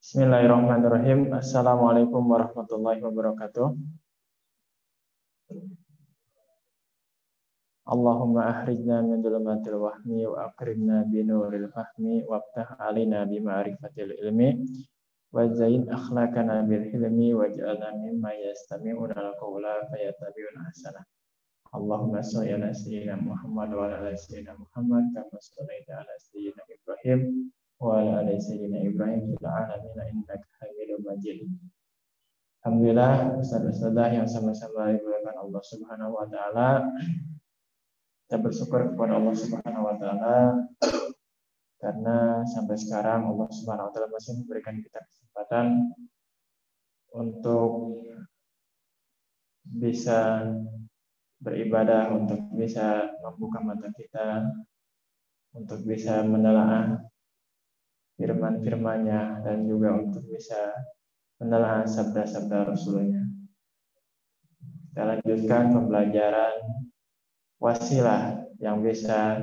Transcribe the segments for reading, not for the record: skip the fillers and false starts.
Bismillahirrahmanirrahim. Assalamualaikum warahmatullahi wabarakatuh. Allahumma akhrijna min dhulumatil wahmi wa akrimna binuril fahmi waftah alina bima'rifatil ilmi wa zayin akhlaqana bil hilmi waj'alna mimma yastami'una al-qawla fayattabi'una ahsana. Allahumma shalli ala sayyidina Muhammad wa ala ali sayyidina Muhammad kama shallaita ala sayyidina Ibrahim wa ala ali sayyidina Ibrahim fil alamin innaka Hamidum Majid. Alhamdulillah, ustaz-ustazah yang sama-sama dimuliakan Allah Subhanahu wa taala. Kita bersyukur kepada Allah Subhanahu wa taala karena sampai sekarang Allah Subhanahu wa taala masih memberikan kita kesempatan untuk bisa beribadah, untuk bisa membuka mata kita, untuk bisa menelaah firman-firman-Nya dan juga untuk bisa menelaah sabda-sabda Rasulnya. Kita lanjutkan pembelajaran wasilah yang bisa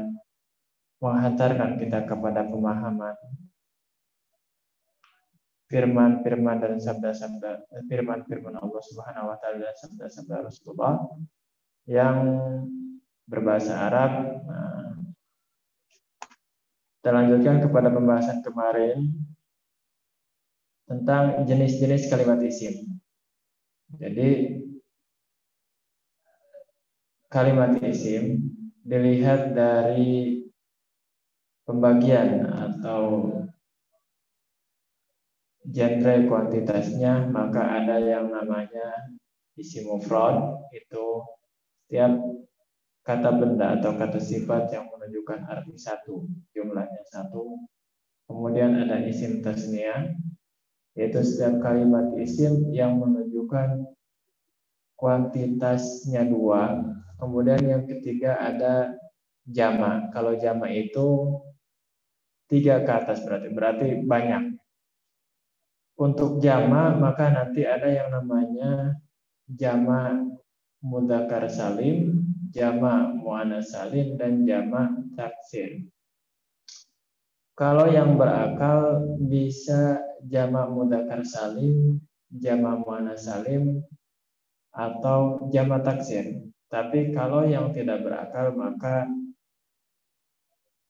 menghantarkan kita kepada pemahaman firman-firman dan sabda-sabda firman-firman Allah Subhanahu wa taala dan sabda-sabda Rasulullah yang berbahasa Arab. Kita lanjutkan kepada pembahasan kemarin tentang jenis-jenis kalimat isim. Jadi kalimat isim dilihat dari pembagian atau genre kuantitasnya, maka ada yang namanya isim mufrad, itu setiap kata benda atau kata sifat yang menunjukkan arti satu, jumlahnya satu. Kemudian ada isim tasniyah, yaitu setiap kalimat isim yang menunjukkan kuantitasnya dua. Kemudian yang ketiga ada jama'. Kalau jama' itu 3 ke atas berarti banyak. Untuk jama' maka nanti ada yang namanya jama' mudzakkar salim, jama' muannats salim, dan jama' taksir. Kalau yang berakal bisa jama' mudzakkar salim, jama' muannats salim, atau jama' taksir. Tapi kalau yang tidak berakal maka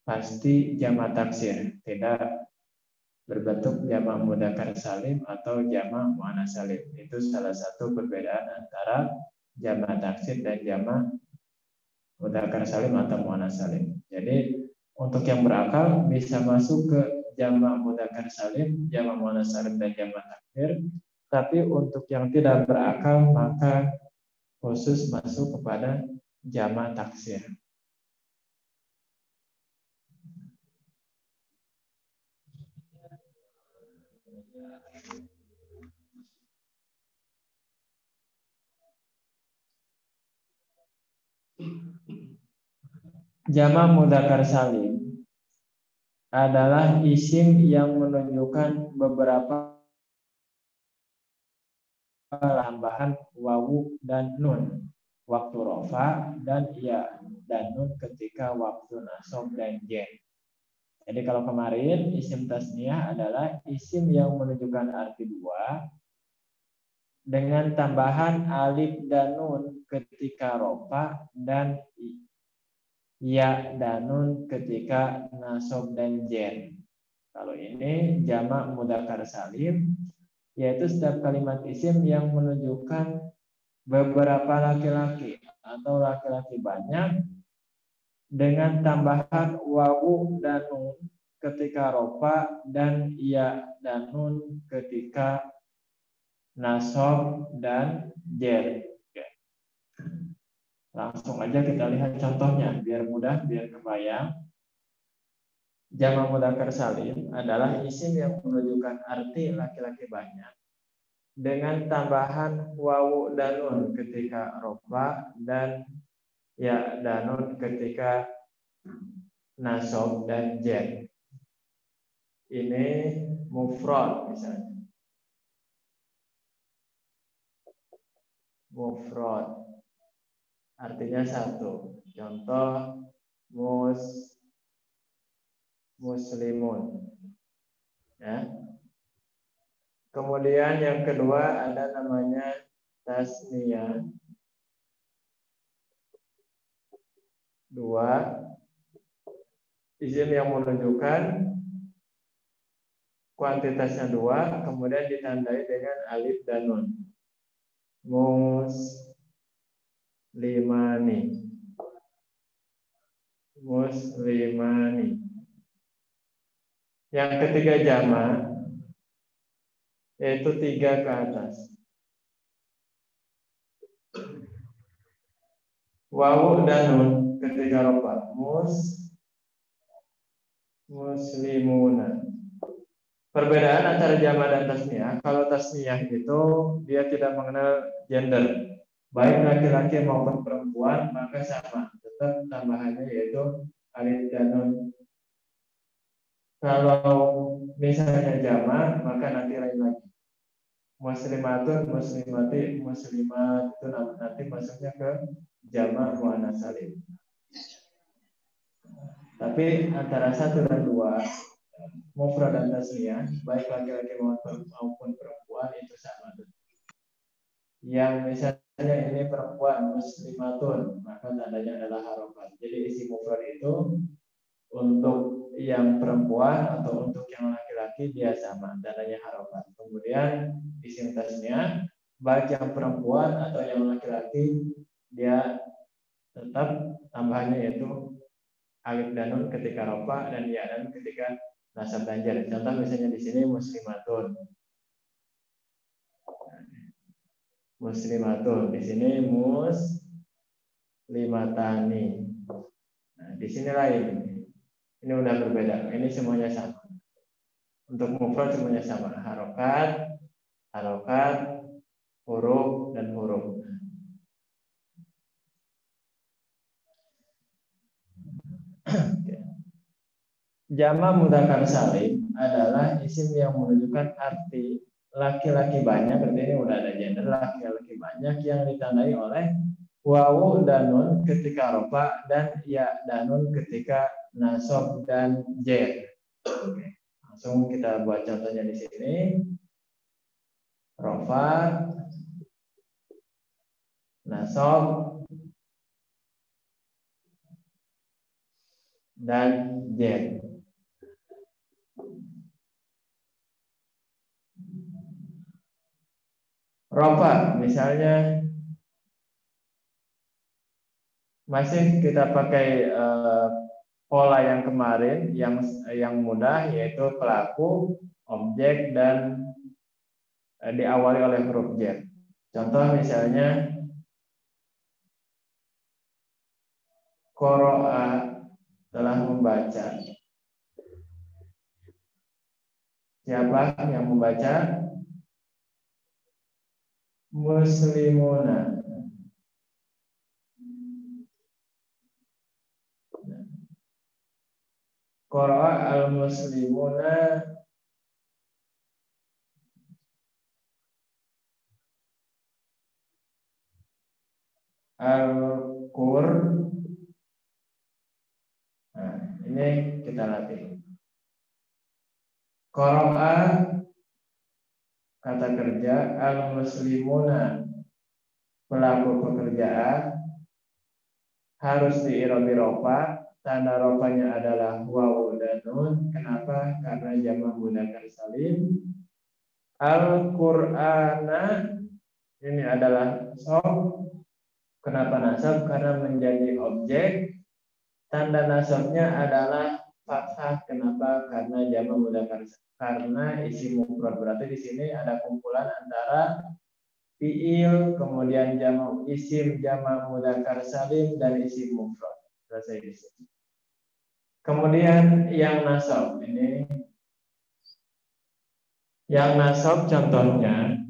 pasti jama' taksir, tidak berbentuk jama' mudzakkar salim atau jama' muannats salim. Itu salah satu perbedaan antara jama' taksir dan jama' mudzakkar salim atau muannats salim. Jadi untuk yang berakal bisa masuk ke jama' mudzakkar salim, jama' muannats salim, dan jama' taksir. Tapi untuk yang tidak berakal maka khusus masuk kepada jama' taksir. Jama' mudzakkar salim adalah isim yang menunjukkan beberapa tambahan wawu dan nun waktu rofa dan ya dan nun ketika waktu nasab dan jen. Jadi kalau kemarin isim tasniyah adalah isim yang menunjukkan arti dua dengan tambahan alif dan nun ketika rofa dan ya dan nun ketika nasab dan jen. Kalau ini jama' mudzakkar salim, yaitu setiap kalimat isim yang menunjukkan beberapa laki-laki atau laki-laki banyak dengan tambahan wawu dan nun ketika rofa dan ya dan nun ketika nasab dan jer. Langsung aja kita lihat contohnya biar mudah, biar kebayang. Jama' mudzakkar salim adalah isim yang menunjukkan arti laki-laki banyak dengan tambahan wawu dan nun ketika rofa dan ya dan nun ketika nasab dan jen. Ini mufrad misalnya. Mufrad artinya satu. Contoh muslimun. Ya. Kemudian yang kedua ada namanya tasniyah. 2, isim yang menunjukkan kuantitasnya 2, kemudian ditandai dengan alif dan nun. Muslimani. Muslimani. Yang ketiga jamak, yaitu 3 ke atas. Wawu dan nun ketika rofa. Muslimuna. Perbedaan antara jamak dan tasniyah. Kalau tasniyah itu dia tidak mengenal gender, baik laki-laki maupun perempuan, maka sama, tetap tambahannya yaitu alif dan nun. Kalau misalnya jamak, maka nanti lain lagi. Muslimatun, muslimati, muslimat itu nanti masuknya ke jamak muannats salim. Tapi antara 1 dan 2, mufrad dan tasniyah, baik laki-laki maupun perempuan itu sama. Yang misalnya ini perempuan muslimatun, maka tandanya adalah harokat. Jadi isi mufrad itu untuk yang perempuan atau untuk yang laki-laki dia sama, tandanya harokat. Kemudian isim tasniyah, baik yang perempuan atau yang laki-laki dia tetap tambahannya yaitu alif dan nun ketika rofa dan ya dan ketika nasab dan jar. Contoh misalnya di sini muslimatun. Muslimatun, di sini muslimatani. Nah, di sini lain. Ini udah berbeda. Ini semuanya sama. Untuk mufrad semuanya sama. Harokat, huruf dan huruf. Jamak mudzakkar salim adalah isim yang menunjukkan arti laki-laki banyak, berarti ini udah ada gender laki-laki banyak yang ditandai oleh wawu dan nun ketika rofa dan ya dan nun ketika nasab dan jar. Oke. Langsung kita buat contohnya di sini. Rofa, nasab, dan jar. Rofa, misalnya masih kita pakai pola yang kemarin, yang mudah, yaitu pelaku, objek, dan diawali oleh huruf jar. Contoh misalnya qara'a, telah membaca. Siapa yang membaca? Muslimuna. Qara'a al-muslimuna al-qur. Nah, ini kita latih. Qara'a kata kerja, al-muslimuna pelaku pekerjaan, harus diirobi rofa. Tanda rofanya adalah wawu dan nun. Kenapa? Karena jamak mudzakkar salim. Al-Qur'ana ini adalah nasab. Kenapa nasab? Karena menjadi objek. Tanda nasabnya adalah fathah. Kenapa? Karena jamak mudzakkar, karena isi mufrad. Berarti di sini ada kumpulan antara fiil, kemudian jamak isim, jamak mudzakkar salim, dan isim mufrad. Selesai di sini. Kemudian yang nasab ini, yang nasab contohnya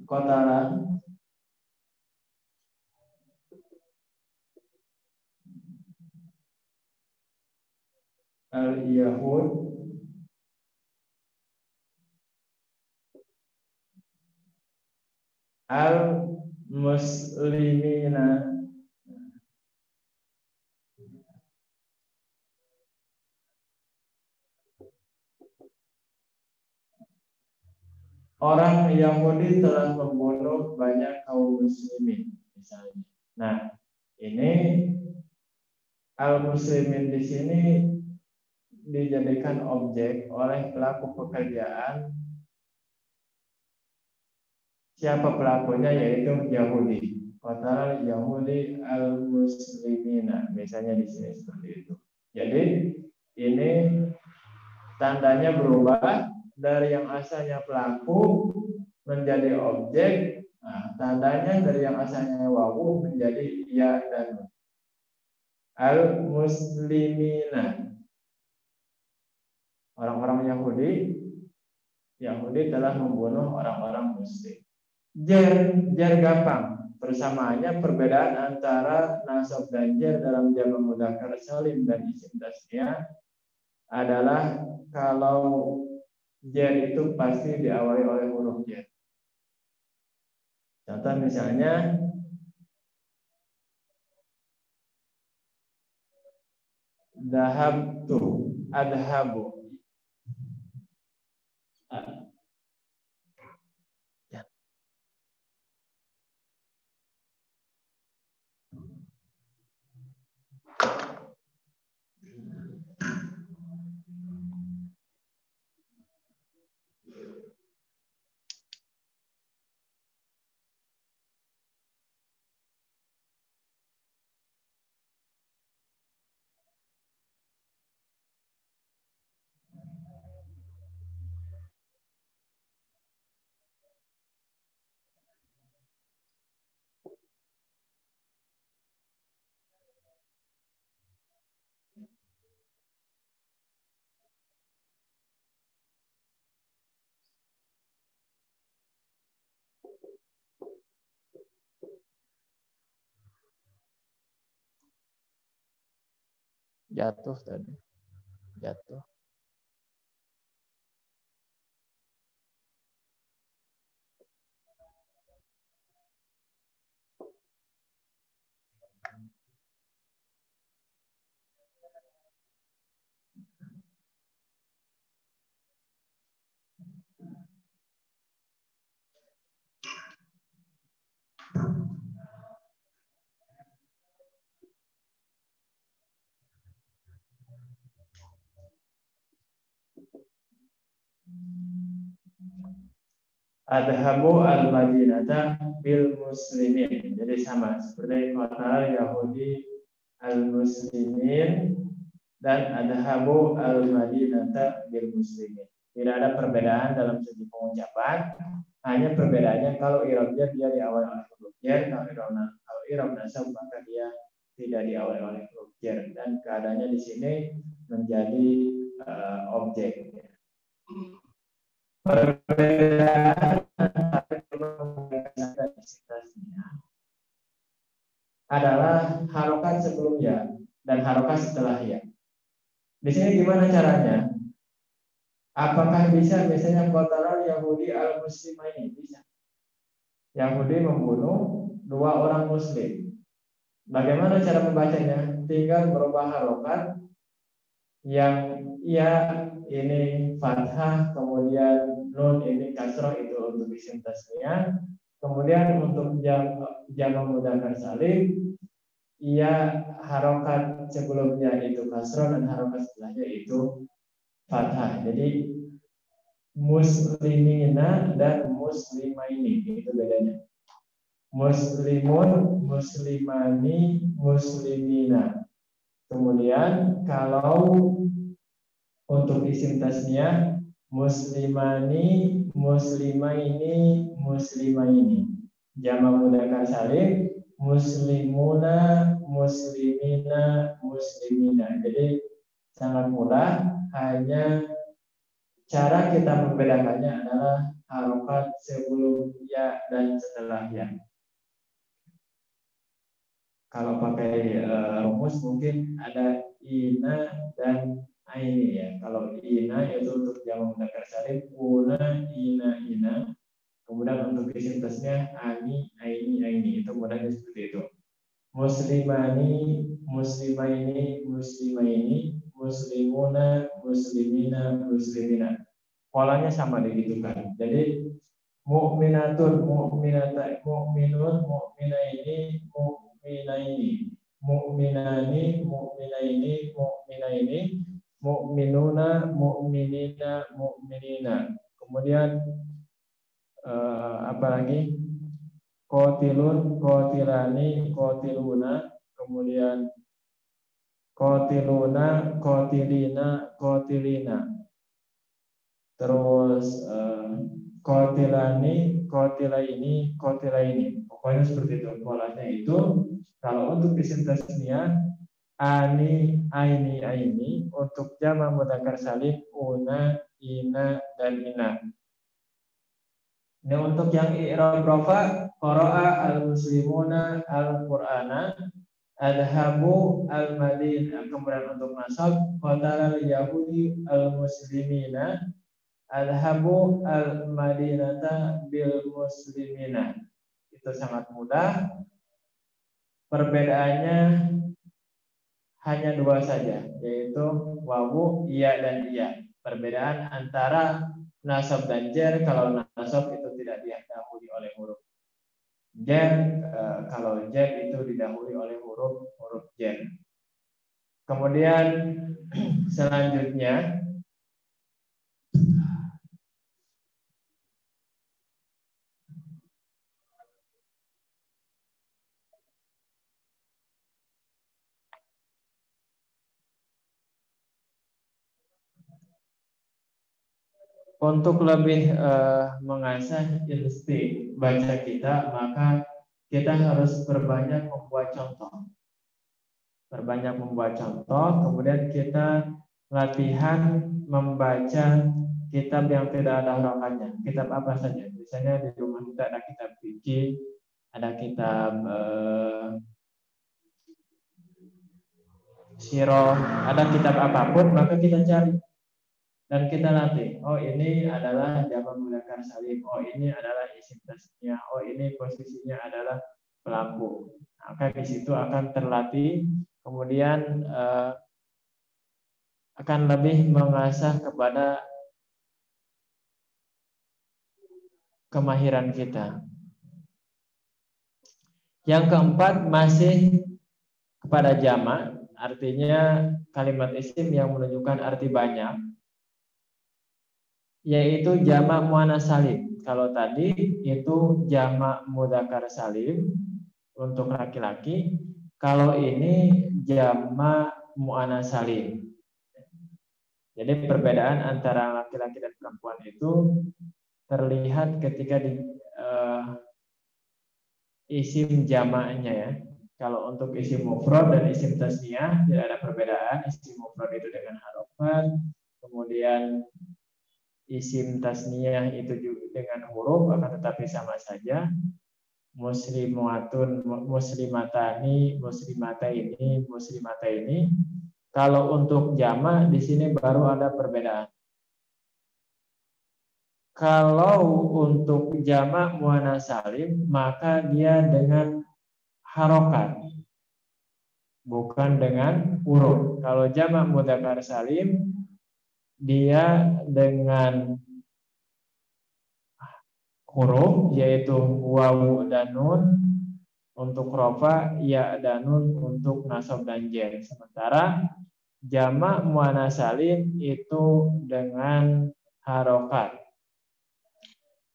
Qatala, al-Yahud, al-muslimina. Orang Yahudi telah membunuh banyak kaum muslimin, misalnya. Nah, ini al-muslimin di sini dijadikan objek oleh pelaku pekerjaan. Siapa pelakunya? Yaitu Yahudi. Qatal Yahudi al-muslimina. Misalnya di sini seperti itu. Jadi ini tandanya berubah dari yang asalnya pelaku menjadi objek. Nah, tandanya dari yang asalnya wawu menjadi ya dan al-muslimina. Orang-orang Yahudi telah membunuh orang-orang muslim. Jar gampang. Persamaannya perbedaan antara nasab dan jar dalam jamak mudzakkar salim dan isim tasniyah adalah kalau jar itu pasti diawali oleh huruf jar. Contoh misalnya dhahabtu, adhabu. Jatuh tadi. Jatuh. Adhabu al-Madinata bil muslimin. Jadi sama seperti kata Yahudi al-muslimin dan adhabu al-Madinata bil muslimin. Tidak ada perbedaan dalam segi pengucapan, hanya perbedaannya kalau i'rabnya dia diawali oleh huruf jar, kalau i'rab nasab maka dia tidak diawali oleh huruf jar, dan keadaannya di sini menjadi objek. Perbedaan adalah harokat sebelumnya dan harokat setelah ya. Di sini gimana caranya? Apakah bisa misalnya qatala Yahudi al-muslimaini? Bisa. Yahudi membunuh dua orang muslim. Bagaimana cara membacanya? Tinggal merubah harokat yang ya ini fathah, kemudian nun ini kasroh, itu untuk isim tasniyah. Kemudian untuk jamak mudzakkar salim, ia harokat sebelumnya itu kasroh dan harokat setelahnya itu fathah. Jadi muslimina dan muslimaini itu bedanya. Muslimun, muslimani, muslimina. Kemudian kalau untuk isim tasniyah muslimani, muslimaini, muslimaini. Jamak mudzakkar salim muslimuna, muslimina, muslimina. Jadi sangat mudah, hanya cara kita membedakannya adalah harokat sebelum ya dan setelah ya. Kalau pakai rumus mungkin ada ina dan aini ya. Kalau ina itu untuk jamak mudzakkar salim, una, ina, ina. Kemudian untuk isim tasnya ani, aini, aini, itu modalnya seperti itu. Muslimani, muslimaini, muslimaini, muslimuna, muslimina, muslimina. Polanya sama digitukan. Jadi mukminatun, mukminata, mukminun, mukminaini, mukminaini, mukminani, mukminaini, mukminaini, mukminuna, mukminina, mukminina. Kemudian apa lagi? Qatilun, qatilani, qatiluna, kemudian qatiluna, qatilina, qatilina. Terus qatilani, qatilaini, qatilaini. Pokoknya seperti itu. Polanya itu kalau untuk isim tasniyah ani, aini, aini, untuk jama mudzakkar salim una, ina, dan ina. Ini untuk yang i'rab rafa, qara'a al-muslimuna al-Qur'ana, adhabu al-madinah. Kemudian untuk nasab, qatala al-yahudi al-muslimina, adhabu al-madinata bil muslimina. Itu sangat mudah. Perbedaannya hanya dua saja, yaitu wawu, iya, dan iya. Perbedaan antara nasab dan jar, kalau nasab itu tidak didahului oleh huruf jar, kalau jar itu didahului oleh huruf jar. Kemudian selanjutnya untuk lebih mengasah insting baca kita, maka kita harus berbanyak membuat contoh. Berbanyak membuat contoh, kemudian kita latihan membaca kitab yang tidak ada harokatnya. Kitab apa saja? Misalnya di rumah kita ada kitab fikih, ada kitab sirah, ada kitab apapun, maka kita cari dan kita latih. Oh, ini adalah jamak mudzakkar salim. Oh, ini adalah isim tasniyah. Oh, ini posisinya adalah pelaku. Maka di situ akan terlatih, kemudian akan lebih mengasah kepada kemahiran kita. Yang keempat masih kepada jamak, artinya kalimat isim yang menunjukkan arti banyak, yaitu jamak muannats salim. Kalau tadi itu jamak mudzakkar salim untuk laki-laki, kalau ini jamak muannats salim. Jadi perbedaan antara laki-laki dan perempuan itu terlihat ketika di isim jamaknya ya. Kalau untuk isim mufrad dan isim tasniyah tidak ada perbedaan. Isim mufrad itu dengan harokat, kemudian isim tasniyah itu juga dengan huruf, akan tetapi sama saja. Muslimatun, muslimatani, muslimataini, muslimataini. Kalau untuk jamak di sini baru ada perbedaan. Kalau untuk jamak muannats salim, maka dia dengan harokat, bukan dengan huruf. Kalau jamak mudzakkar salim, dia dengan huruf, yaitu wawu dan nun untuk rofa, ya dan nun untuk nasab dan jar. Sementara jamak muannats salim itu dengan harokat.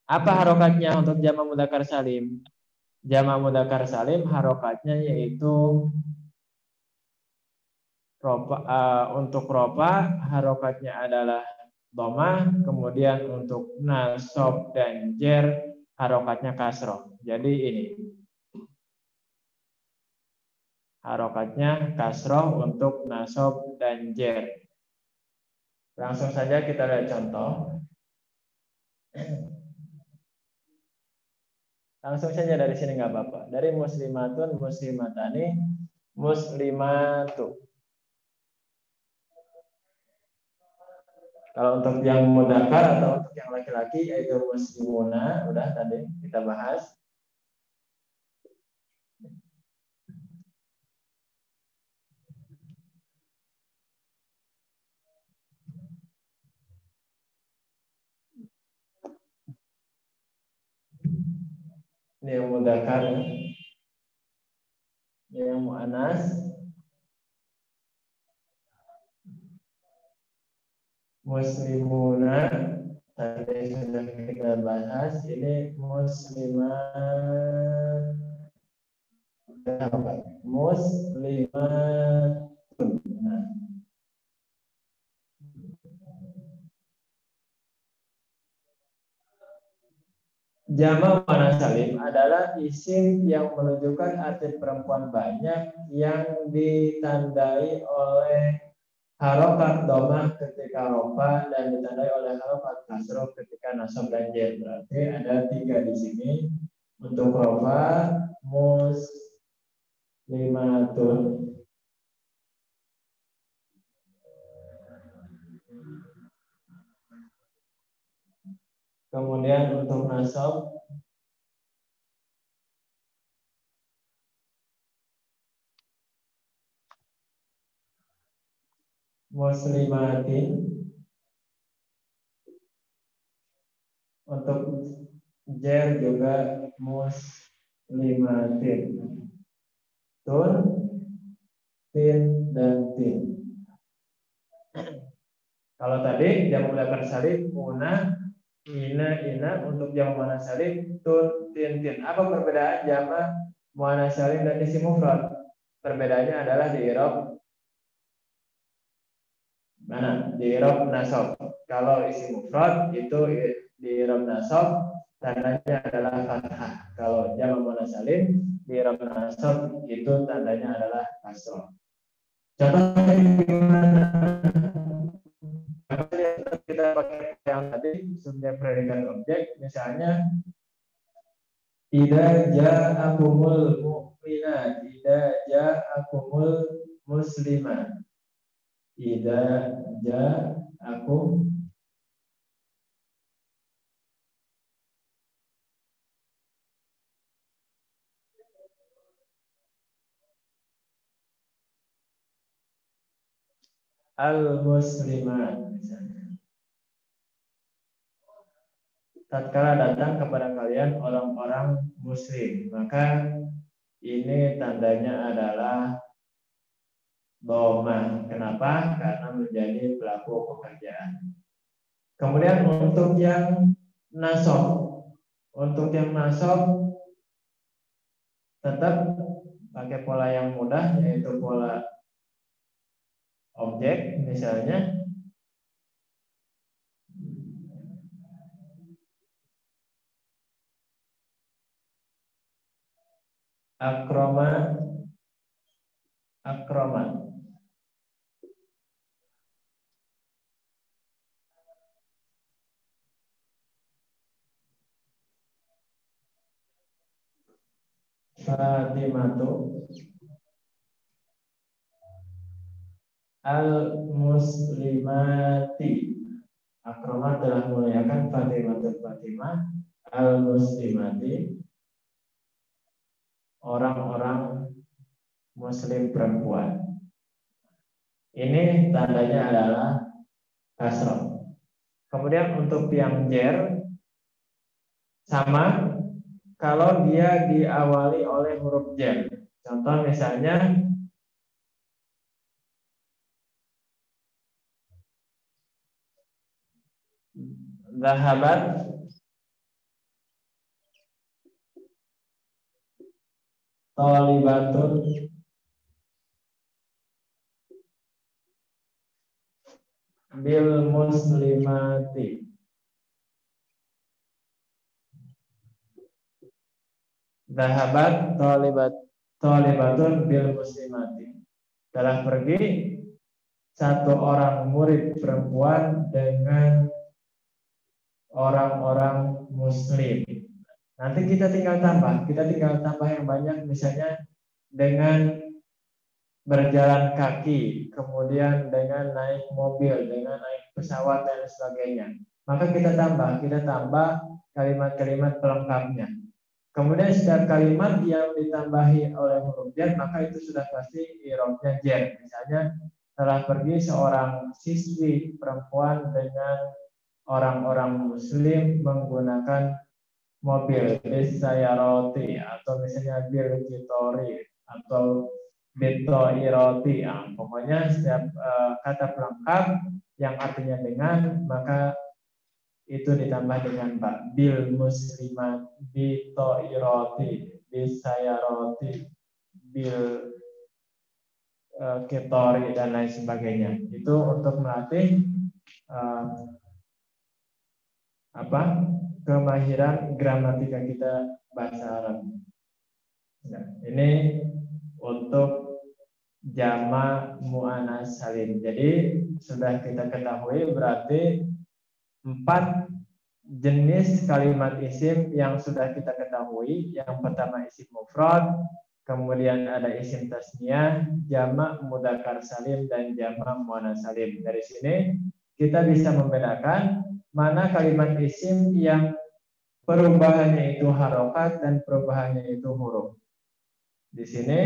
Apa harokatnya untuk jamak mudzakkar salim? Jamak mudzakkar salim harokatnya yaitu untuk rofa harokatnya adalah dhamma, kemudian untuk nasab dan jar harokatnya kasroh. Jadi ini harokatnya kasroh untuk nasab dan jar. Langsung saja kita lihat contoh. Langsung saja dari sini nggak apa-apa. Dari muslimatun, muslimatani, muslimatu. Kalau untuk yang mudzakkar atau untuk yang laki-laki yaitu muslimuna, udah tadi kita bahas. Ini yang mudzakkar, yang muannas. Muslimuna tadi sudah kita bahas, ini muslimat, muslimatun. Nah, jama' muannats salim adalah isim yang menunjukkan arti perempuan banyak yang ditandai oleh harokat domah ketika rofa dan ditandai oleh harokat kasroh ketika nasab dan jar. Berarti ada 3 di sini. Untuk rofa muslimatun. Kemudian untuk nasab muslimatin. Untuk jar juga muslimatin. Tun, tin, dan tin. Kalau tadi jamak mudzakkar salim una, ina, untuk jamak muannats salim tun, tin, tin. Apa perbedaan jamak muannats salim dan isim mufrad? Perbedaannya adalah di i'rab mana? Di i'rab nasab. Kalau isim mufrad itu di i'rab nasab tandanya adalah fathah. Kalau jamak muannats salim di i'rab nasab itu tandanya adalah kasrah. Contohnya gimana? Kita pakai yang tadi subjek predikat objek, misalnya idza ja'akumul mu'minat, idza ja'akumul muslimat, idza ja'akum al-muslimat, misalnya. Tatkala datang kepada kalian orang-orang muslim, maka ini tandanya adalah dhamma. Kenapa? Karena menjadi pelaku pekerjaan. Kemudian untuk yang nasab, tetap pakai pola yang mudah, yaitu pola objek, misalnya akroma, Fatimatu, al-muslimati. Akroma telah memuliakan Fatimah, al-muslimati, orang-orang muslim perempuan. Ini tandanya adalah kasrah. Kemudian untuk yang jar sama kalau dia diawali oleh huruf jar. Contoh misalnya zahabat thalibatun bil muslimati. Zahabat thalibatun bil muslimati. Telah pergi satu orang murid perempuan dengan orang-orang muslim. Nanti kita tinggal tambah yang banyak, misalnya dengan berjalan kaki, kemudian dengan naik mobil, dengan naik pesawat dan sebagainya. Maka kita tambah kalimat-kalimat pelengkapnya. Kemudian setiap kalimat yang ditambahi oleh huruf jar, maka itu sudah pasti i'rabnya jar. Misalnya, telah pergi seorang siswi perempuan dengan orang-orang muslim menggunakan mobil bis sayaroti, atau misalnya bil kitori atau bitoiroti. Pokoknya setiap kata pelengkap yang artinya dengan, maka itu ditambah dengan bil muslimat, bitoiroti, bisayaroti, bil kitori, dan lain sebagainya. Itu untuk melatih kemahiran gramatika kita bahasa Arab. Nah, ini untuk jama' mu'annas salim. Jadi sudah kita ketahui berarti 4 jenis kalimat isim yang sudah kita ketahui. Yang pertama isim mufrad, kemudian ada isim tasniyah, jama' mudzakkar salim, dan jama' muannas salim. Dari sini kita bisa membedakan mana kalimat isim yang perubahannya itu harokat dan perubahannya itu huruf. Di sini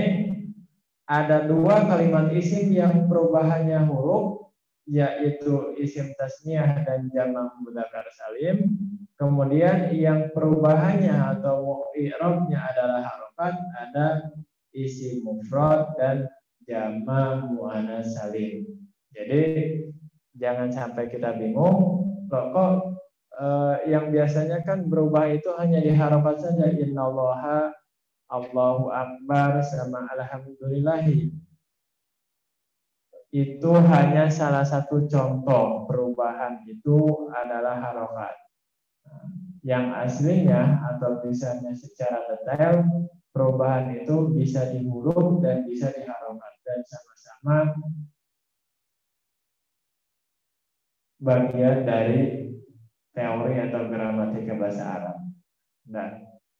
ada 2 kalimat isim yang perubahannya huruf, yaitu isim tasniyah dan jama' mudzakkar salim. Kemudian yang perubahannya atau i'rabnya adalah harokat, ada isim mufrad dan jama' muannas salim. Jadi jangan sampai kita bingung, kok yang biasanya kan berubah itu hanya di harokat saja, innallaha, Allahu akbar, sama alhamdulillahi. Itu hanya salah satu contoh perubahan itu adalah harokat. Yang aslinya atau misalnya secara detail, perubahan itu bisa di huruf dan bisa di harokat, dan sama-sama bagian dari teori atau gramatika bahasa Arab. Nah,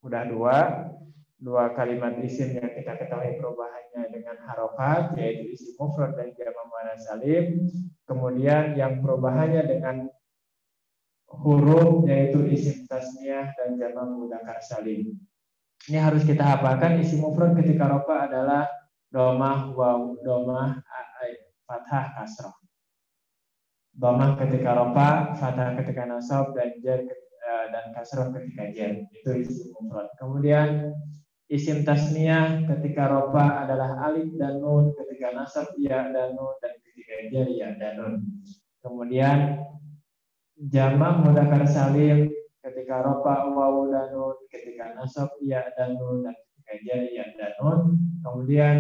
udah dua kalimat isim yang kita ketahui perubahannya dengan harokat, yaitu isim mufrad dan jama' muannas salim. Kemudian yang perubahannya dengan huruf, yaitu isim tasniyah dan jama' mudzakkar salim. Ini harus kita hafalkan. Isim mufrad ketika rafa adalah domah, waw, domah, fathah, kasrah. Domah ketika rafa, fathah ketika nasab, dan jar dan kasrah ketika jar. Itu isim mufrad. Kemudian isim tasniyah ketika rafa adalah alif dan nun, ketika nasab ya dan nun, dan ketika jar ya dan nun. Kemudian jama' mudzakkar salim ketika rafa waw dan nun, ketika nasab ya dan nun, dan ketika jar ya dan nun. Kemudian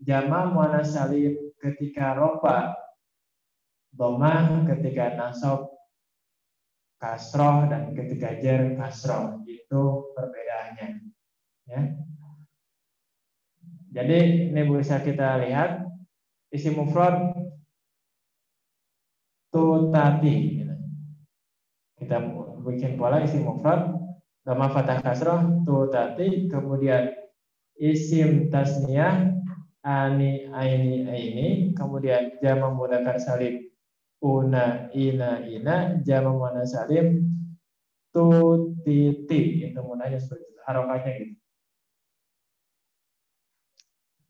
jama' muannas salim ketika rafa dhamma, ketika nasab kasroh, dan ketika jar kasroh. Itu perbedaannya, ya. Jadi ini bisa kita lihat isim mufrad tutati. Kita bikin pola isim mufrad dhamma fathah kasroh tutati. Kemudian isim tasniyah ani, aini. Kemudian jama' mudzakkar salim una, ina. Jama' muannas salim tutiti. Itu mudahnya seperti itu, harokatnya gitu.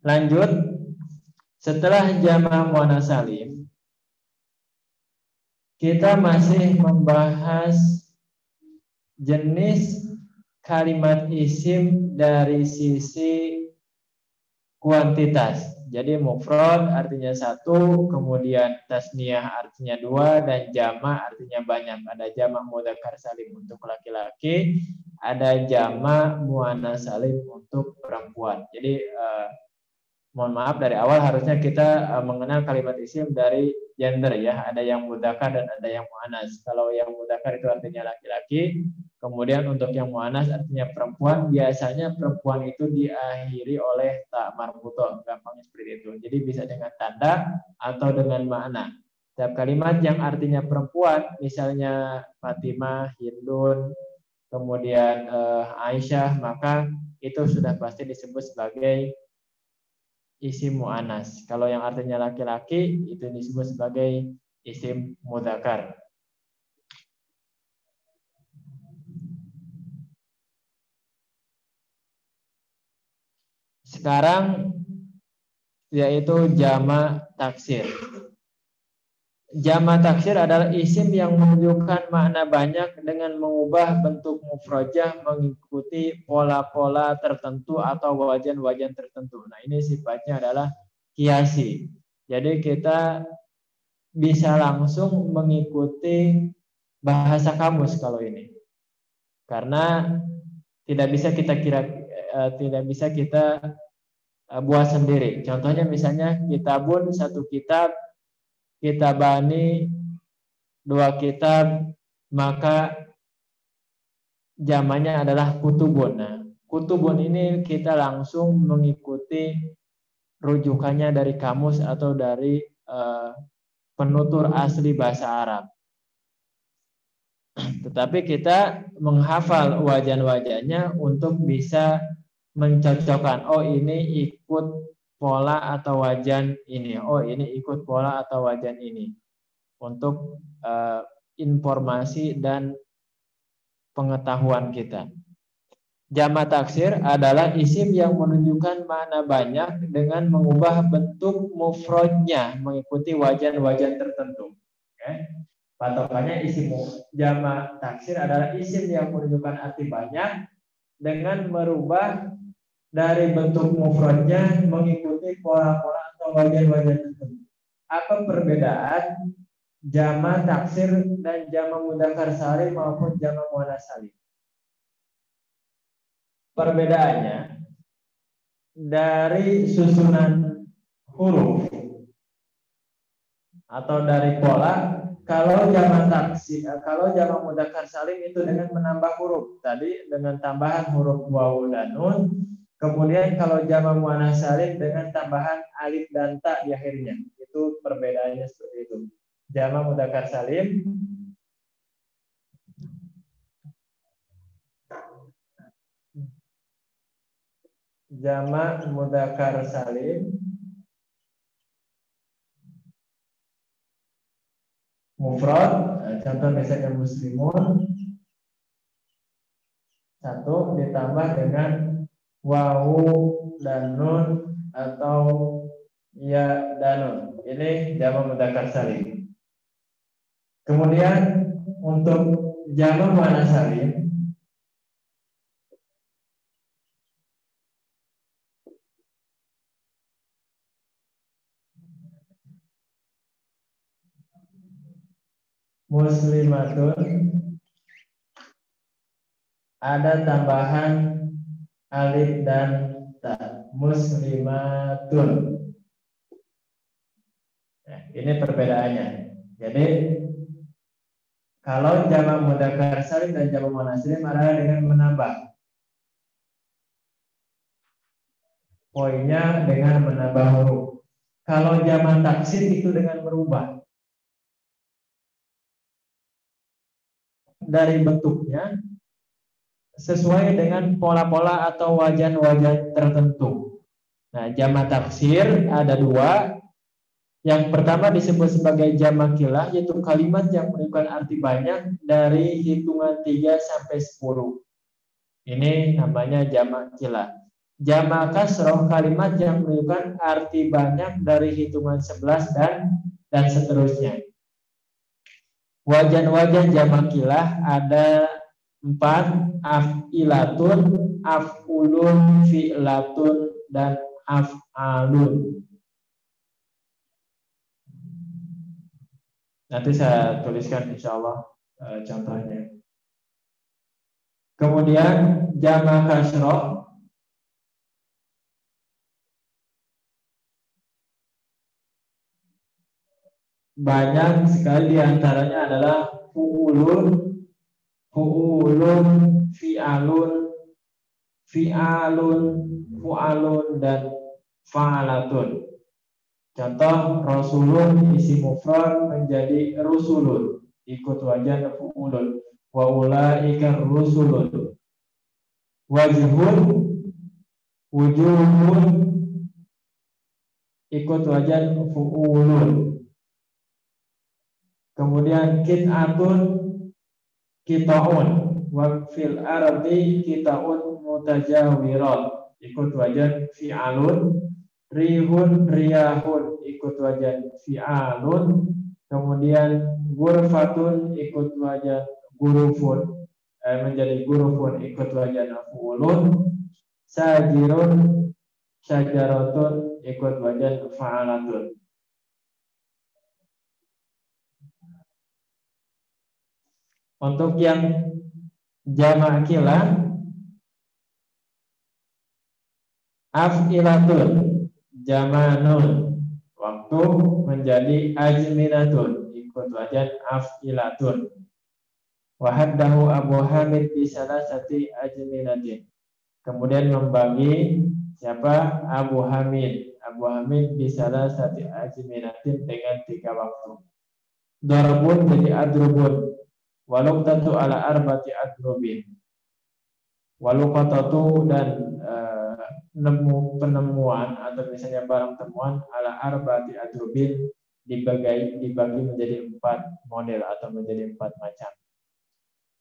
Lanjut, setelah jama' muannas salim, kita masih membahas jenis kalimat isim dari sisi kuantitas. Jadi mufrad artinya 1, kemudian tasniyah artinya 2, dan jama' artinya banyak. Ada jama' mudzakkar salim untuk laki-laki, ada jama' muannas salim untuk perempuan. Jadi mohon maaf, dari awal harusnya kita mengenal kalimat isim dari gender, ya. Ada yang mudzakkar dan ada yang muannas. Kalau yang mudzakkar itu artinya laki-laki, kemudian untuk yang muannas artinya perempuan. Biasanya perempuan itu diakhiri oleh ta marbutoh, gampangnya seperti itu. Jadi bisa dengan tanda atau dengan makna. Setiap kalimat yang artinya perempuan, misalnya Fatimah, Hindun, kemudian Aisyah, maka itu sudah pasti disebut sebagai isim mu'annas. Kalau yang artinya laki-laki itu disebut sebagai isim mudzakkar. Sekarang yaitu jama taksir. Jama taksir adalah isim yang menunjukkan makna banyak dengan mengubah bentuk mufrojah mengikuti pola-pola tertentu atau wajan-wajan tertentu. Nah, ini sifatnya adalah kiasi. Jadi kita bisa langsung mengikuti bahasa kamus kalau ini. Karena tidak bisa kita buat sendiri. Contohnya misalnya kitabun, satu kitab, kitabani, dua kitab, maka jamannya adalah kutubun. Nah, kutubun ini kita langsung mengikuti rujukannya dari kamus atau dari penutur asli bahasa Arab. Tetapi kita menghafal wajan-wajannya untuk bisa mencocokkan. Oh, ini ikut pola atau wajan ini. Oh, ini ikut pola atau wajan ini. Untuk informasi dan pengetahuan kita. Jama taksir adalah isim yang menunjukkan makna banyak dengan mengubah bentuk mufrodnya mengikuti wajan-wajan tertentu. Okay. Patokannya isim jama taksir adalah isim yang menunjukkan arti banyak dengan merubah dari bentuk mufrodnya mengikuti pola-pola atau wajan-wajan tertentu. Apa perbedaan jama taksir dan jama mudzakkar salim maupun jama muannats salim? Perbedaannya dari susunan huruf atau dari pola. Kalau jama taksir, kalau jama mudzakkar salim itu dengan menambah huruf tadi dengan tambahan huruf wawu dan nun. Kemudian kalau jama muannats salim dengan tambahan alif dan ta di akhirnya. Itu perbedaannya seperti itu. Jama mudzakkar salim mufrad, contoh misalnya muslimun, satu ditambah dengan wawu dan nun atau ya dan nun. Ini jama mudzakkar salim. Kemudian untuk jama muannats salim muslimatun ada tambahan alif dan ta. Muslimatun. Nah, ini perbedaannya. Jadi kalau jama mudzakkar salim dan jama muannats salim adalah dengan menambah. Poinnya dengan menambah huruf. Kalau jama taksir itu dengan merubah dari bentuknya sesuai dengan pola-pola atau wajan-wajan tertentu. Nah, jama taksir ada dua. Yang pertama disebut sebagai jama kilah, yaitu kalimat yang menunjukkan arti banyak dari hitungan 3 sampai 10. Ini namanya jama kilah. Jama kasroh, kalimat yang menunjukkan arti banyak dari hitungan 11 dan seterusnya. Wajan-wajan jama kilah ada 4, af'ilatun, af'ulun, fi'latun, dan af'alun. Nanti saya tuliskan insya Allah contohnya. Kemudian jama kasroh banyak sekali diantaranya adalah fu'ulun, fi'alun, fu'alun, dan fa'alatun. Contoh, rasulun isi mufrad menjadi rusulun, ikut wajan fu'ulun. Wa ulaika rusulun. Wajhun, wujuhun, ikut wajan fu'ulun. Kemudian kit'atun, kita'un, wa fil ardi kita'un mutajawirat, ikut wajan fi'alun. Rihun, riyahun, ikut wajan fi'alun. Kemudian gurfatun, ikut wajan gurufun, menjadi gurufun, ikut wajan af'ulun. Sajirun, syajaratun, ikut wajan fa'alatun. Untuk yang jamak kilah, af'ilatun, jamanun, waktu menjadi azminatun, ikut wajan af'ilatun. Wahaddahu Abu Hamid di salasati azminatin. Kemudian membagi siapa? Abu Hamid. Abu Hamid di salasati azminatin dengan 3 waktu. Darbun jadi adrubun. Waluqtatu ala arbati adrubin. Waluqtatu dan penemuan atau misalnya barang temuan ala arbati adrubin dibagi menjadi 4 model atau menjadi 4 macam.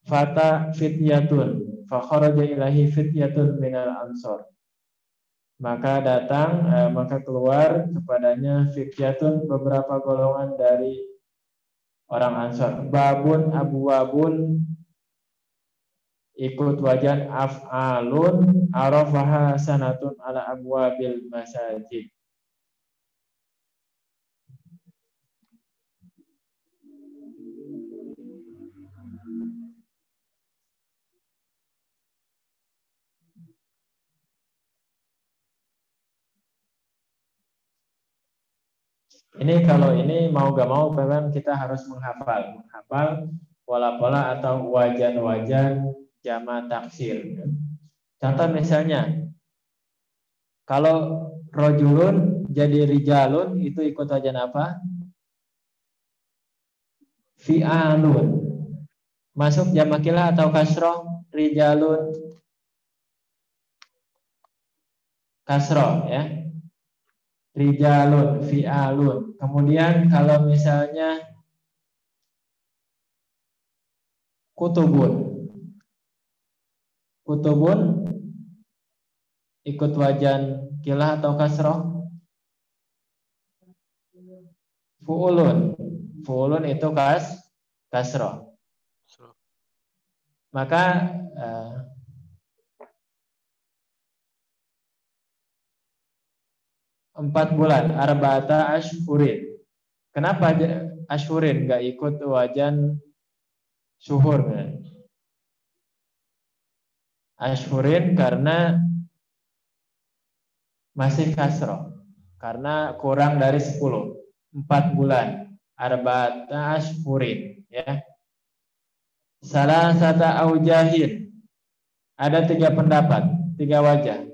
Fata fityatun, fakharaja ilahi fityatun minal ansor. Maka keluar kepadanya fityatun, beberapa golongan dari orang Ansor. Babun, abwabun, ikut wajan af'alun, arafaha sanatun ala abwabil masajid. Ini kalau ini mau gak mau memang kita harus menghafal pola-pola atau wajan-wajan jamak taksir. Contoh misalnya, kalau rojulun jadi rijalun, itu ikut wajan apa? Fi'alun. Masuk jamak kilah atau kasroh? Rijalun, kasroh ya. Rijalun, fi'alun. Kemudian kalau misalnya kutubun, ikut wajan kilah atau kasroh? Fu'ulun itu kasroh. Maka 4 bulan, arba'ata ashhurin. Kenapa ashhurin gak ikut wajan syuhur? Ashhurin karena masih kasroh, karena kurang dari 10. 4 bulan, arba'ata ashhurin ya. Salasata aujahin, ada 3 pendapat, 3 wajah.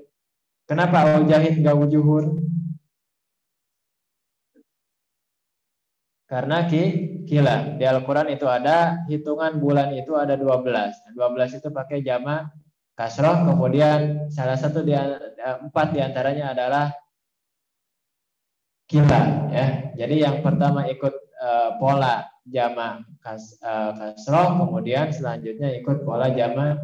Kenapa aujahin gak wujuhun? Karena kilah. Di Al-Quran itu ada hitungan bulan itu ada 12. 12 itu pakai jamak kasroh, kemudian salah satu 4 diantaranya adalah kilah ya. Jadi yang pertama ikut pola jamak kasroh, kemudian selanjutnya ikut pola jamak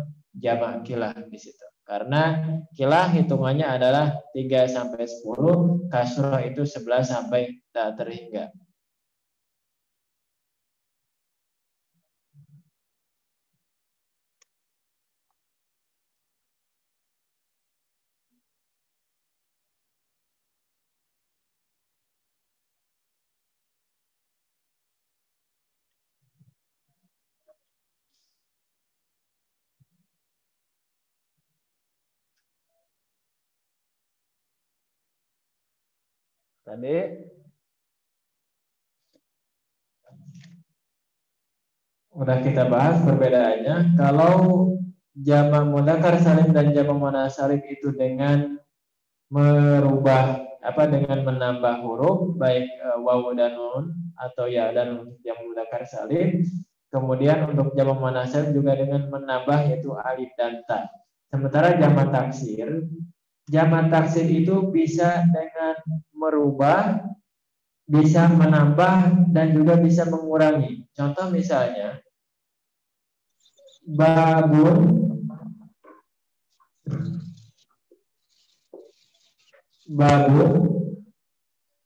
kilah di situ. Karena kilah hitungannya adalah 3 sampai 10, kasroh itu 11 sampai tak terhingga. Tadi udah kita bahas perbedaannya. Kalau jamak mudzakkar salim dan jamak muannats salim itu dengan merubah dengan menambah huruf baik wawu dan nun atau ya dan untuk jamak mudzakkar salim. Kemudian untuk jamak muannats salim juga dengan menambah yaitu alif dan ta. Sementara jamak taksir itu bisa dengan merubah bisa menambah dan juga bisa mengurangi. Contoh misalnya babun, babun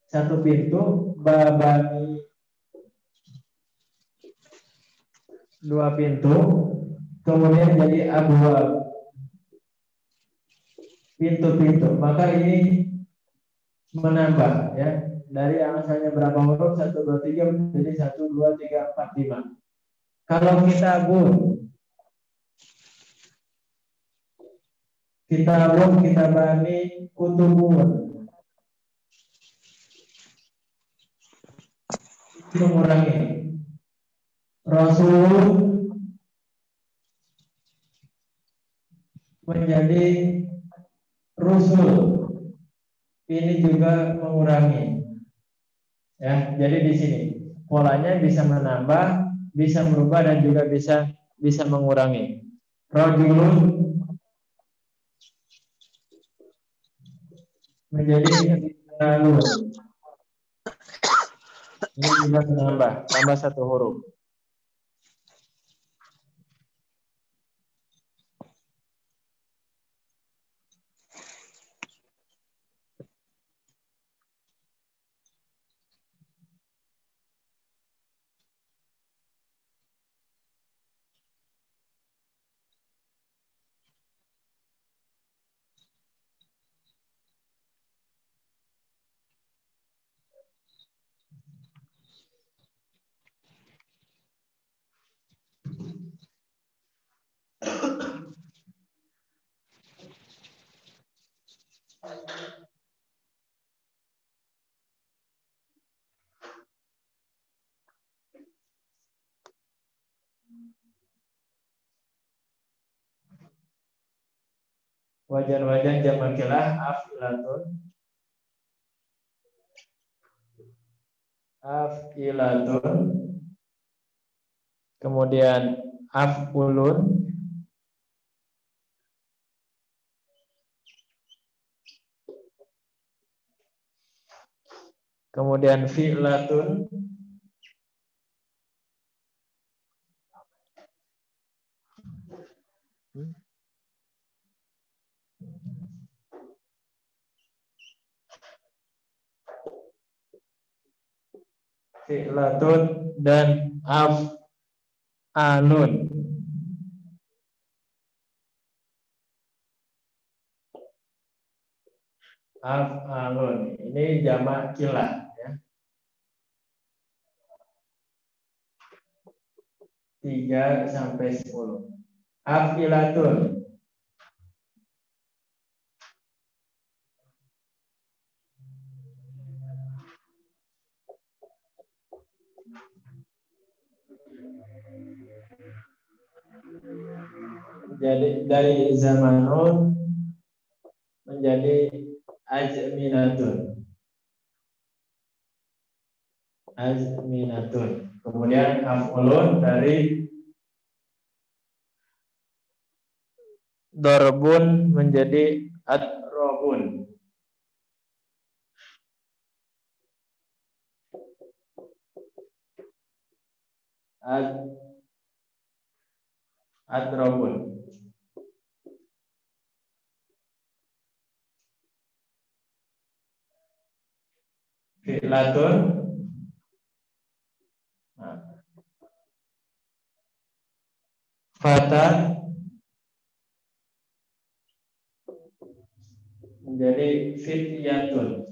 satu pintu, babani dua pintu, kemudian jadi abwab pintu-pintu. Maka ini menambah ya, dari yang asalnya berapa huruf 1 2 3 menjadi 1 2 3 4 5. Kalau kita bani kutubun, mengurangi. Rasul menjadi rusul, ini juga mengurangi. Ya, jadi di sini polanya bisa menambah, bisa merubah dan juga bisa mengurangi. Rajulun menjadi rijalun. Ini juga menambah, tambah satu huruf. Wajan-wajan jamakilah afilatun, kemudian afulun, kemudian fi'latun, dan af'alun. Af'alun ini jamak kilah ya. 3 sampai 10. Afilatun jadi dari zamanun menjadi azminatun. Kemudian af'ulun dari darbun menjadi adrobun. Adrobun. Fi'latun fata menjadi fityatun.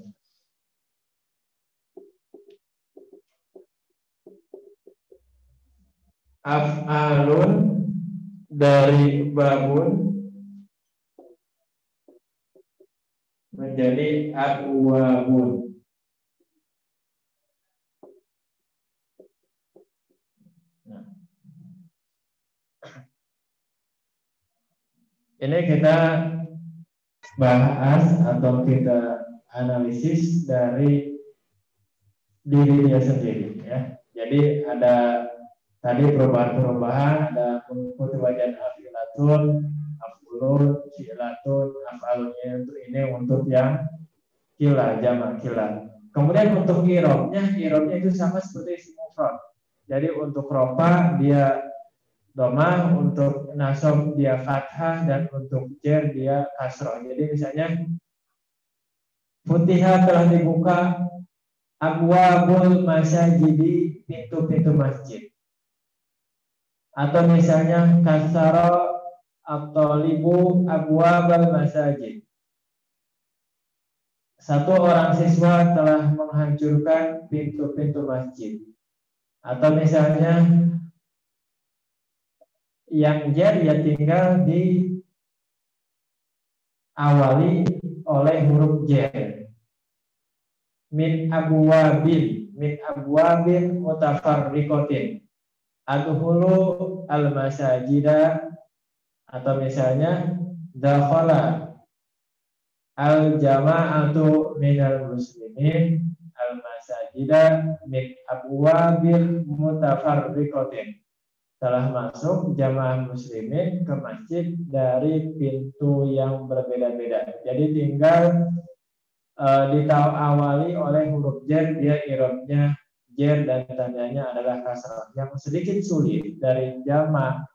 Af'alun dari babun menjadi abwabun. Ini kita bahas atau kita analisis dari diri dia sendiri ya. Jadi ada tadi perubahan-perubahan, ada pengikuti wajan afilatun, afulun, fi'latun, afalunnya untuk ini untuk yang kila, jamak kila. Kemudian untuk irobnya itu sama seperti isim mufrad. Jadi untuk rofa dia domah, untuk nasab dia fathah, dan untuk jer dia kasroh. Jadi misalnya Futiha telah dibuka abwabul masajidi, pintu-pintu masjid. Atau misalnya kasara atau libu abwabal masajid. Satu orang siswa telah menghancurkan pintu-pintu masjid. Atau misalnya yang jar ya tinggal diawali oleh huruf jar. Min abwabin mutafarriqatin. Adhulu al-masajida, atau misalnya dakhala al-jama'atu minal muslimin al-masajida min abwabil mutafarriqatin. Telah masuk jamaah muslimin ke masjid dari pintu yang berbeda-beda. Jadi tinggal ditawali oleh huruf jar, dia irobnya jar dan tandanya adalah kasrah. Yang sedikit sulit dari jama'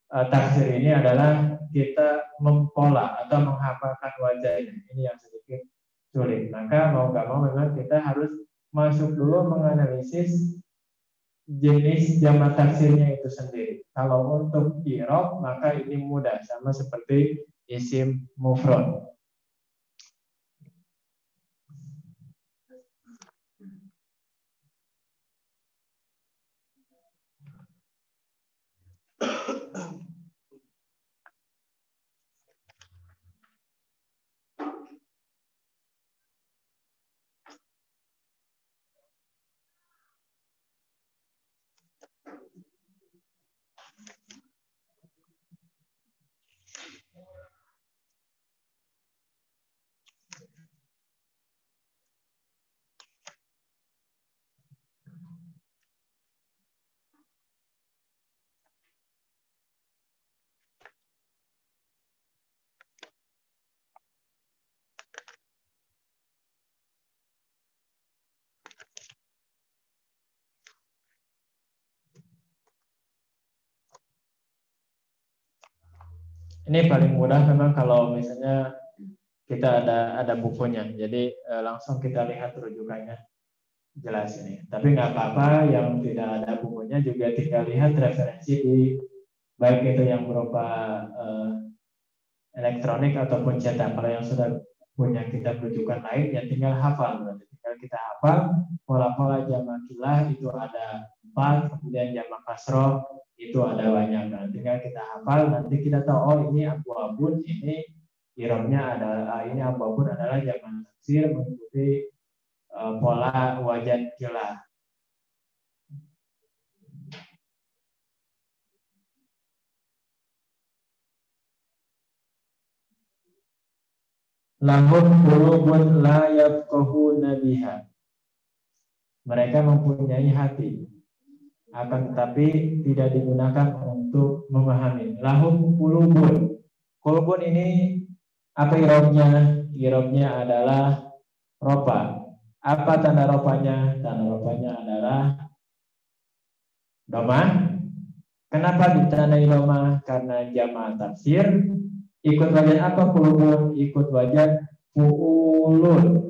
taksir ini adalah kita mempola atau menghafalkan wajahnya. Ini yang sedikit sulit. Maka mau nggak mau memang kita harus masuk dulu menganalisis jenis jama' taksirnya itu sendiri. Kalau untuk irob maka ini mudah, sama seperti isim mufrad. Ini paling mudah memang kalau misalnya kita ada bukunya, jadi langsung kita lihat rujukannya jelas ini. Tapi nggak apa-apa yang tidak ada bukunya juga tinggal lihat referensi di baik itu yang berupa elektronik ataupun cetak. Kalau yang sudah punya kitab rujukan lain ya tinggal hafal, berarti tinggal kita hafal pola-pola jamak kilah itu ada 4, kemudian jamak kasroh itu ada banyak. Nah, tinggal kita hafal, nanti kita tahu oh ini abu-abun, ini irobnya adalah ini abu-abun adalah jamak taksir mengikuti pola wajan kilah. Lahum qulubun la yafqahuna biha. Mereka mempunyai hati, akan tetapi tidak digunakan untuk memahami. Lahum qulubun. Qulubun ini apa irobnya? Irobnya adalah ropa. Apa tanda ropanya? Tanda ropanya adalah doma. Kenapa ditandai doma? Karena jama' tafsir. Ikut wajan apa qulubun? Ikut wajan fu'ulun.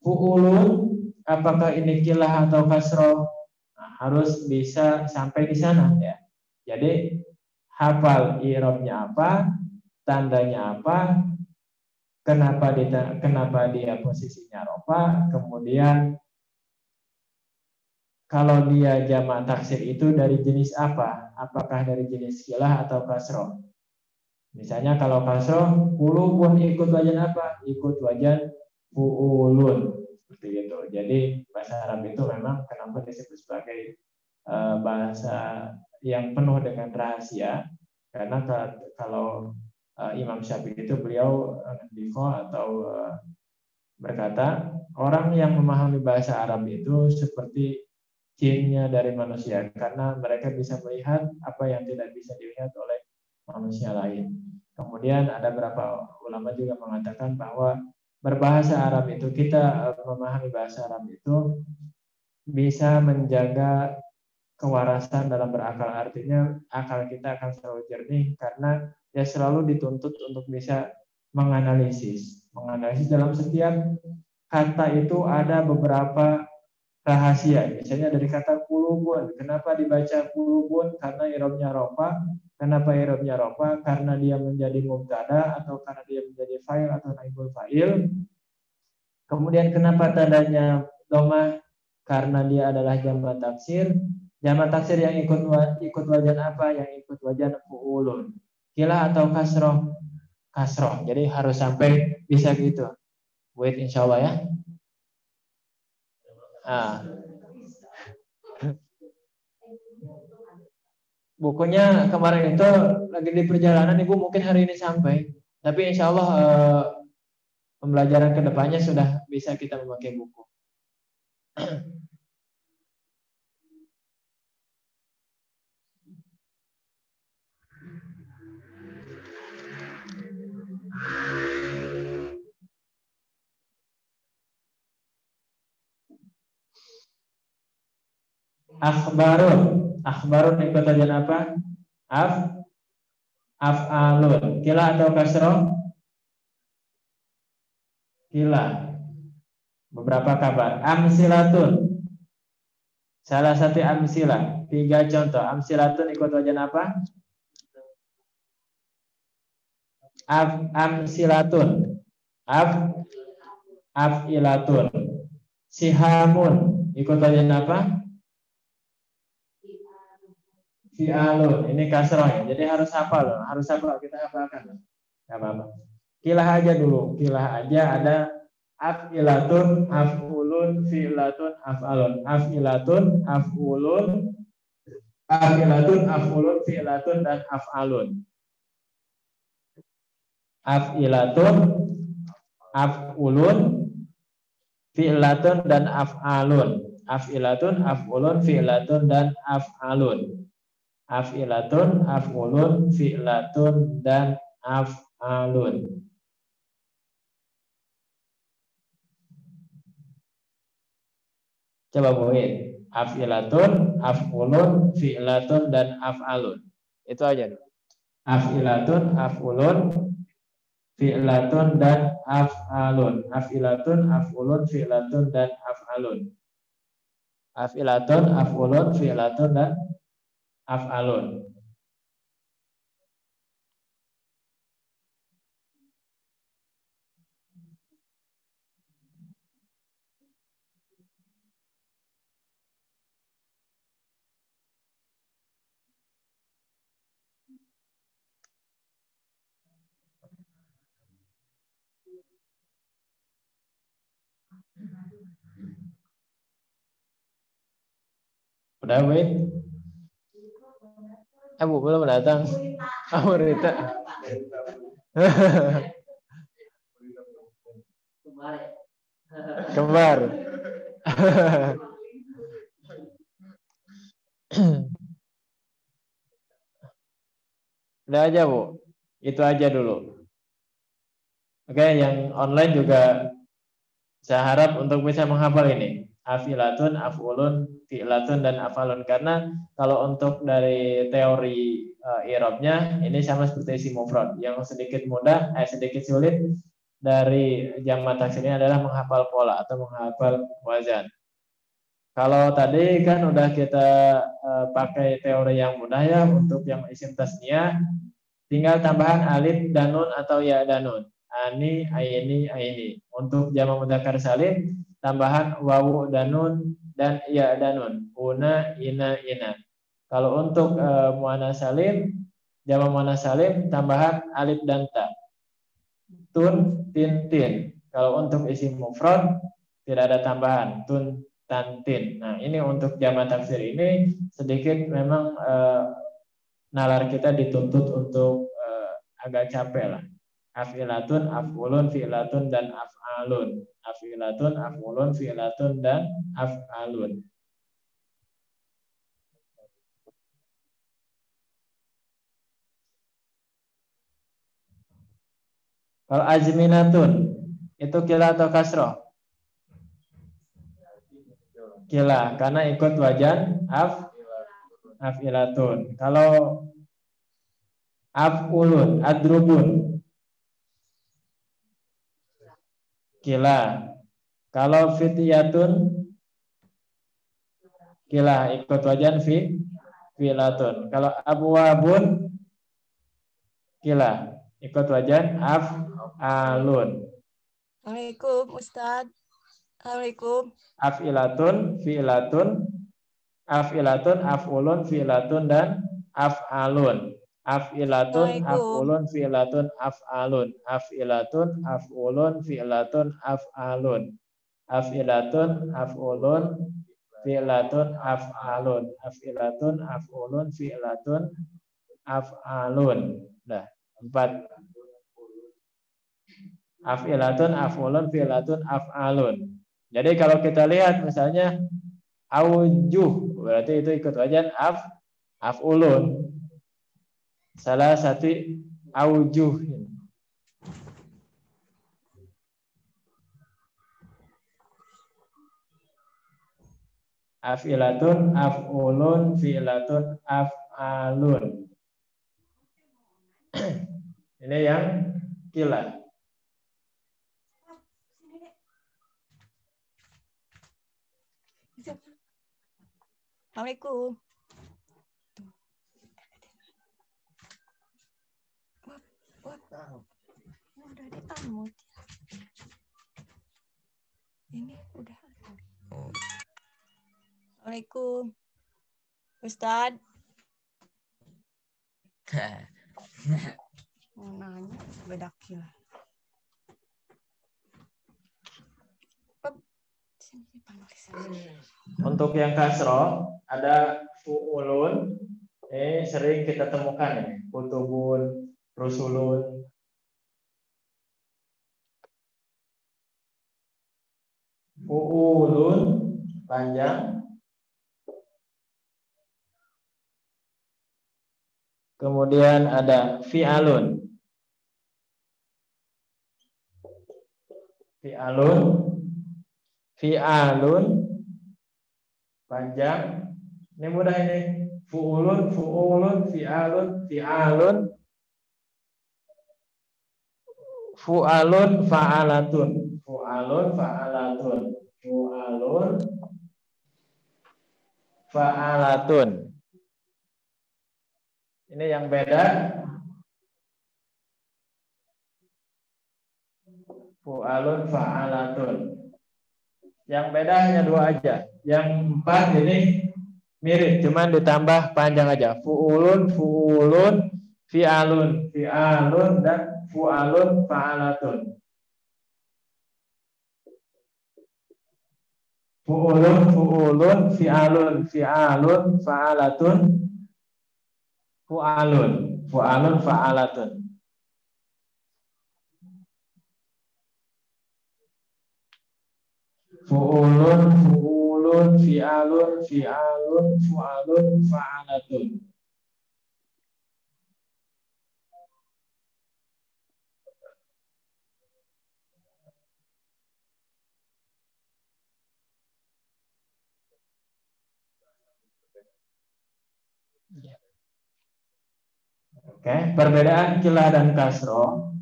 Fu'ulun, apakah ini kilah atau kasroh? Nah, harus bisa sampai di sana ya. Jadi hafal irobnya apa, tandanya apa, kenapa dia posisinya rofa, kemudian kalau dia jama' taksir itu dari jenis apa? Apakah dari jenis kilah atau kasroh? Misalnya kalau kasroh, qulubun ikut wajan apa? Ikut wajan fu'ulun. Seperti itu. Jadi bahasa Arab itu memang kenapa disebut sebagai bahasa yang penuh dengan rahasia? Karena kalau Imam Syafi'i itu beliau atau berkata, orang yang memahami bahasa Arab itu seperti jinnya dari manusia, karena mereka bisa melihat apa yang tidak bisa dilihat oleh manusia lain. Kemudian ada beberapa ulama juga mengatakan bahwa berbahasa Arab itu, kita memahami bahasa Arab itu bisa menjaga kewarasan dalam berakal. Artinya akal kita akan selalu jernih karena ya selalu dituntut untuk bisa menganalisis. Menganalisis dalam setiap kata itu ada beberapa rahasia. Misalnya dari kata kulubun. Kenapa dibaca kulubun? Karena irobnya rofa. Kenapa irobnya rofa? Karena dia menjadi mubtada atau karena dia menjadi fa'il atau naibul fa'il. Kemudian kenapa tandanya domah? Karena dia adalah jamak taksir. Jamak taksir yang ikut wajan apa? Yang ikut wajan fu'ulun. Kila atau kasroh? Kasroh. Jadi harus sampai bisa gitu. Wait, insya Allah ya. Nah, bukunya kemarin itu lagi di perjalanan, Ibu mungkin hari ini sampai. Tapi insya Allah pembelajaran kedepannya sudah bisa kita memakai buku. Akhbarun ikut wajan apa? Af'alun. Kila atau kasroh? Kila. Beberapa kabar. Amsilatun. Salah satu amsilah. 3 contoh. Amsilatun ikut wajan apa? Amsilatun. Af'ilatun. Sihamun ikut wajan apa? Fi'alun. Ini kasroh ya. Jadi harus hafal loh. Harus hafal. Kita hafalkan. Gak apa-apa. Kilah aja dulu. Kilah aja ada af'ilatun, af'ulun, fi'latun, af'alun. Af'ilatun, af'ulun, fi'latun, dan af'alun. Af'ilatun, af'ulun, fi'latun, dan af'alun. Af'ilatun, af'ulun, fi'latun, dan af'alun. Af'ilatun, af'ulun, fi'latun, dan af'alun. Coba buin. Af'ilatun, af'ulun, fi'latun, dan af'alun. Itu aja. Af'ilatun, af'ulun, fi'latun, dan af'alun. Af'ilatun, af'ulun, fi'latun, dan af'alun. Af'ilatun, af'ulun, fi'latun, dan af'alun. Udah, Win? Bu belum datang. Kamu Rita. Kembar. Udah aja, Bu. Itu aja dulu. Oke, yang online juga saya harap untuk bisa menghafal ini. Afilatun, af'ulun, fi'latun, dan af'alun. Karena kalau untuk dari teori i'rabnya ini sama seperti isim mufrad. Yang sedikit mudah, sedikit sulit dari jamak taksir ini adalah menghafal pola atau menghafal wazan. Kalau tadi kan udah kita pakai teori yang mudah ya untuk yang isim tasniyah, tinggal tambahan alif dan nun atau ya dan nun. Ani, aini, aini. Untuk jamak mudzakkar salim, tambahan wawu dan nun dan ya dan nun. Una, ina, ina. Kalau untuk muannats salim, jamak muannats salim, tambahan alif dan ta. Tun, tin, tin. Kalau untuk isim mufrad tidak ada tambahan. Tun, tan, tin. Nah, ini untuk jamak taksir ini sedikit memang nalar kita dituntut untuk agak capek lah. Af'ilatun, af'ulun, fi'latun, dan af'alun. Af'ilatun, af'ulun, fi'latun, dan af'alun. Kalau azminatun, Itu kila atau kasroh? Kila, karena ikut wajan af'ilatun. Kalau af'ulun, adrubun, kila. Kalau fityatun, kila, ikut wajan fi'latun. Kalau abwabun, kila, ikut wajan af'alun. Assalamualaikum Ustaz. Assalamualaikum. Af'ilatun, fi'latun, af'ilatun, af'ulun, fi'latun, dan af'alun. Af'ilatun, Assalamualaikum. af'ulun, fi'latun, af'alun. Af'ilatun, af'ulun, fi'latun, af'alun. Af'ilatun, af'ulun, fi'latun, af'alun. Af'ilatun, af'ulun, fi'latun, af'alun. Nah, 4. Af'ilatun, af'ulun, fi'latun, af'alun. Jadi kalau kita lihat misalnya aujuh, berarti itu ikut wajan af'ulun. Salah satu aujuh. Af'ilatun, af'ulun, fi'latun, af'alun. Ini yang kila. Assalamualaikum. Udah diamut. Ini udah. Assalamualaikum. Ustaz. Mau nanya beda kila. Untuk yang kasroh ada fu'ulun, sering kita temukan ya, kutubun, rusulun. Fu'ulun panjang. Kemudian ada fi'alun. Fi'alun, fi'alun panjang. Ini mudah ini. Fu'ulun, fu'ulun, fi'alun, fi'alun, fu'alun, fa'alatun, fu'alun, fa'alatun, fu'alun, fa'alatun. Ini yang beda. Fu'alun, fa'alatun. Yang beda hanya 2 aja. Yang 4 ini mirip, cuman ditambah panjang aja. Fu'ulun, fu'ulun, fi'alun, fi'alun, dan fu'alun, fa'alatun. Fu'ulun, fu'ulun, fi'alun, fi'alun, fa'alatun, fu'alun, fu'alun, fa'alatun. Fu'ulun, fu'ulun, fi'alun, fi'alun, fu'alun, fa'alatun. Oke, perbedaan kilah dan kasroh.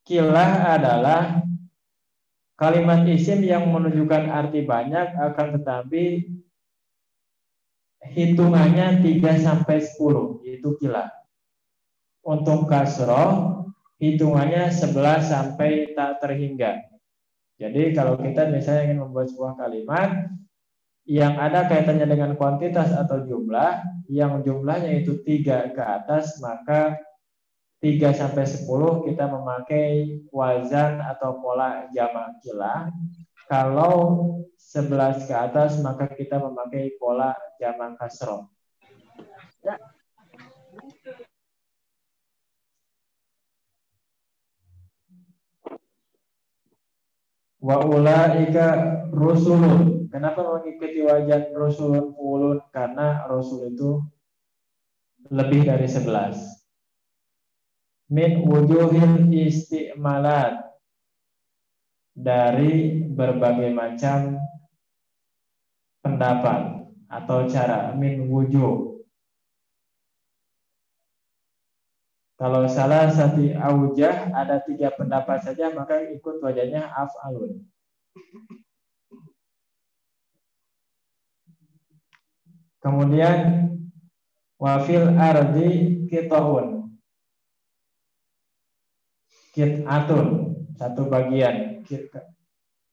Kilah adalah kalimat isim yang menunjukkan arti banyak, akan tetapi hitungannya 3 sampai 10, itu kilah. Untuk kasroh hitungannya 11 sampai tak terhingga. Jadi kalau kita misalnya ingin membuat sebuah kalimat yang ada kaitannya dengan kuantitas atau jumlah, yang jumlahnya itu 3 ke atas, maka 3 sampai 10 kita memakai wazan atau pola jamak kilah. Kalau 11 ke atas maka kita memakai pola jamak kasroh. Wa ulaika rusulun. Kenapa mengikuti wajan rusulun ulun? Karena rusul itu lebih dari 11. Min wujuhil isti'malat. dari berbagai macam pendapat atau cara, min wujuh. Kalau salah satu aujah ada 3 pendapat saja, maka ikut wajahnya af'alun. Kemudian wafil ardi qita'un, qit'atun, satu bagian.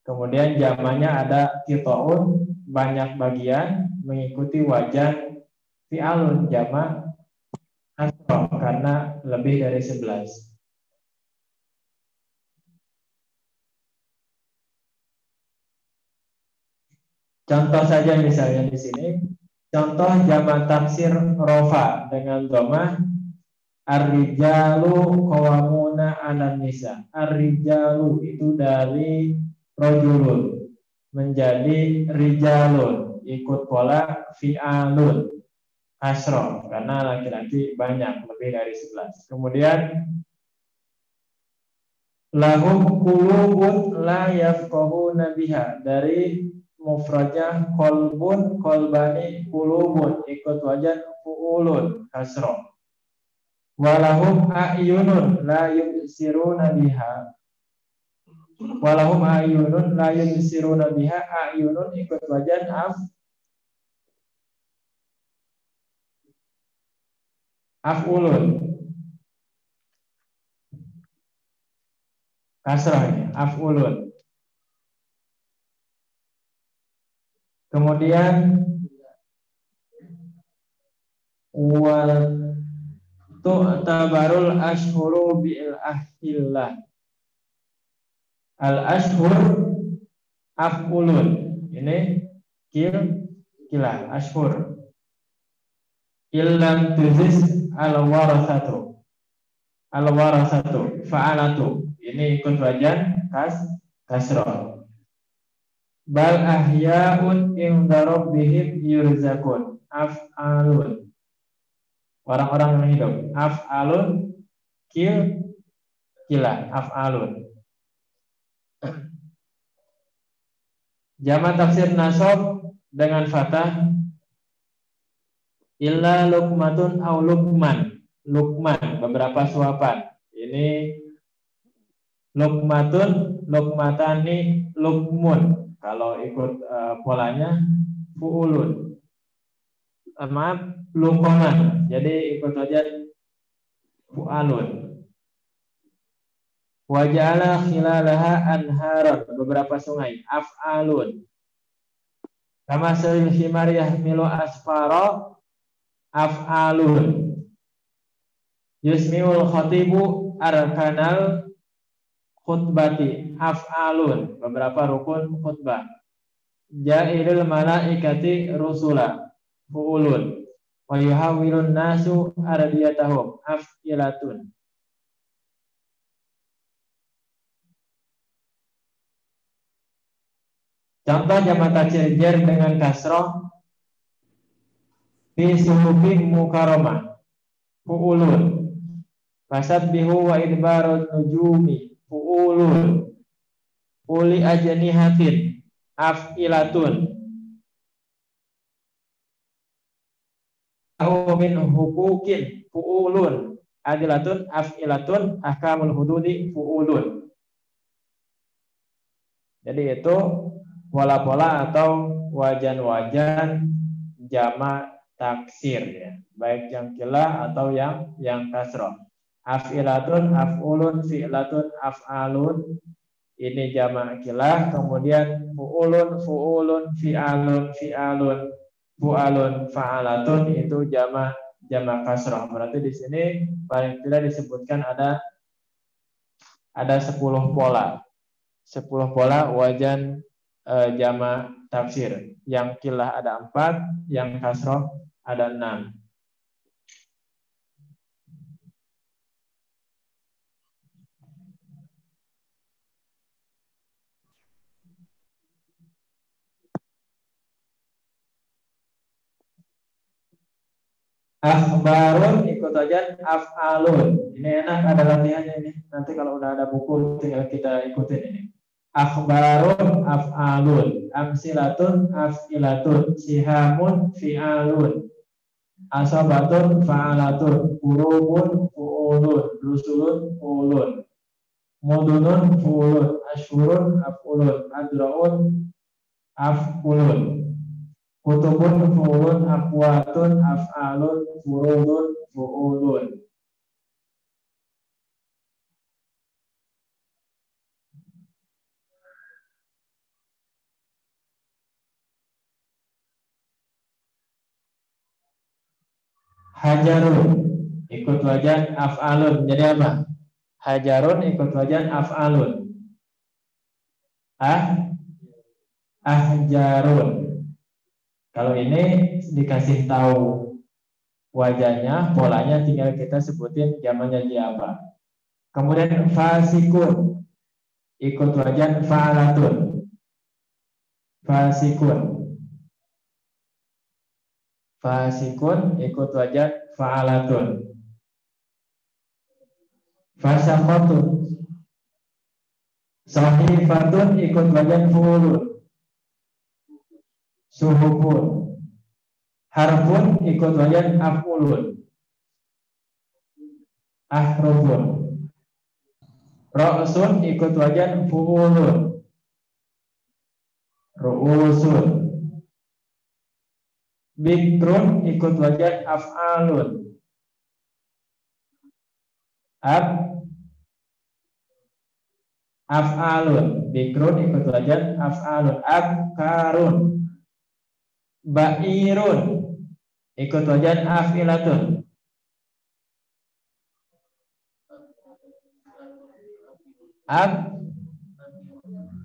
Kemudian jamannya ada qita'un, banyak bagian, mengikuti wajan fi'alun, jamak asroh, karena lebih dari 11. Contoh saja misalnya di sini, contoh jamak taksir rofa dengan dhamma, ar-rijalu qawwamuna 'alan nisa. Ar-rijalu itu dari rojulun menjadi rijalun, ikut pola fi'alun asroh, karena laki-laki banyak, lebih dari 11. Kemudian lahum qulubun la yafqahuna biha, dari mufradnya kolbun, kolbani, qulubun, ikut wajan fu'ulun kasroh. Walahum a'yunun la yubsiruna biha, walahum a'yunun la yubsiruna biha, a'yunun ikut wajan af'ulun kasroh, af'ulun. Kemudian wal tu'tabarul ashhuru bil ahillah. Al ashhur af'ulun. Ini kilah ashhur. Illam tuzis al warasatu. Al warasatu fa'alatu. Ini ikut wajan kasroh. Bal ahya'un inda rabbihim yurzakun, af'alun, orang-orang yang hidup. Af'alun kilah, af'alun. Jamak tafsir nasab dengan fathah, illa luqmatun au luqman, luqman, beberapa suapan. Ini luqmatun, luqmatani, luqmun. Kalau ikut polanya fu'ulun, maaf, luqman, jadi ikut saja fu'alun. Waja'ala khilalaha anharan, beberapa sungai, af'alun. Kama sa'il himar yahmilu asfara, af'alun. Yusmi'ul khatibu arkanal khutbati, af'alun, beberapa rukun khutbah. Ja'ilul malaikati rusula, fu'ulun. Wa yuhawwilun nasu ardiyatahum, af'ilatun. Contoh jamak taksir jar dengan kasroh, fi suhufin mukarramah, fu'ulun. Fasabbihu wa idbarun nujumi, fu'ulun. Uli ajnihatin, af'ilatun. Min hukukin, fu'ulun. Adilatun, af'ilatun, ahkamul hududi, fu'ulun. Jadi itu pola-pola atau wajan-wajan jamak taksir, ya, baik yang kilah atau yang kasroh. Af'ilatun, af'ulun, fi'latun, af'alun, ini jamak kilah. Kemudian fu'ulun, fu'ulun, fi'alun, fi'alun, fu'alun, fa'alatun, itu jamak kasroh. Berarti di sini paling tidak disebutkan ada 10 pola. 10 pola wajan jamak tafsir. Yang kilah ada 4, yang kasroh ada 6. Akhbarun ikut aja af'alun. Ini enak, ada latihannya ini. Nanti kalau udah ada buku tinggal kita ikutin ini. Akhbarun af'alun, amsilatun af'ilatun, sihamun fi'alun, asabatun fa'alatun, kurubun fu'ulun, rusulun fu'ulun, mudunun fu'ulun, ashurun af'ulun, adra'un af'ulun, kutubun fu'ulun, akwatun af'alun, furudun fu'ulun. Hajarun ikut wajan af'alun. Jadi apa? Hajarun ikut wajan af'alun. Ahjarun. Kalau ini dikasih tahu wajannya, polanya tinggal kita sebutin zamannya dia apa. Kemudian fasikun ikut wajan fa'alatun. Fasikun. Fasikun ikut wajan fa'alatun. Fasakotun. Sahifatun ikut wajan fu'ulun. Suhufun. Harfun ikut wajan af'ulun. Ahrufun. Ra'sun ikut wajan fu'ulun. Ru'usun. Bikrun ikut wajan af'alun. Af'alun. Bikrun ikut wajan af'alun. Abkarun. Ba'irun ikut wajan af'ilatun.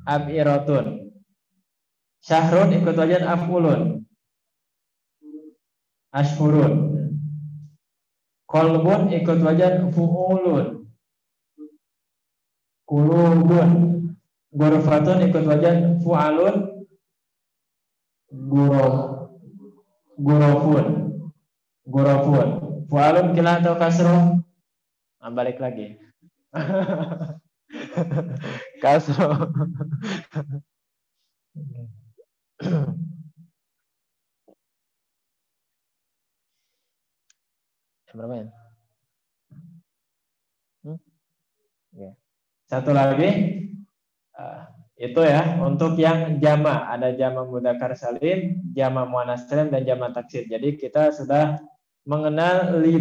Ab'iratun. Syahrun ikut wajan af'ulun. Ashhurun. Kolbun ikut wajan fu'ulun. Kulubun. Gurfatun ikut wajan fu'alun. Gurofun. Fu'alun kila atau kasroh? Balik lagi. Kasroh. Berapa ya? Satu lagi, itu ya untuk yang jama, ada jama mudzakkar salim, jama muannats salim, dan jama taksir. Jadi kita sudah mengenal 5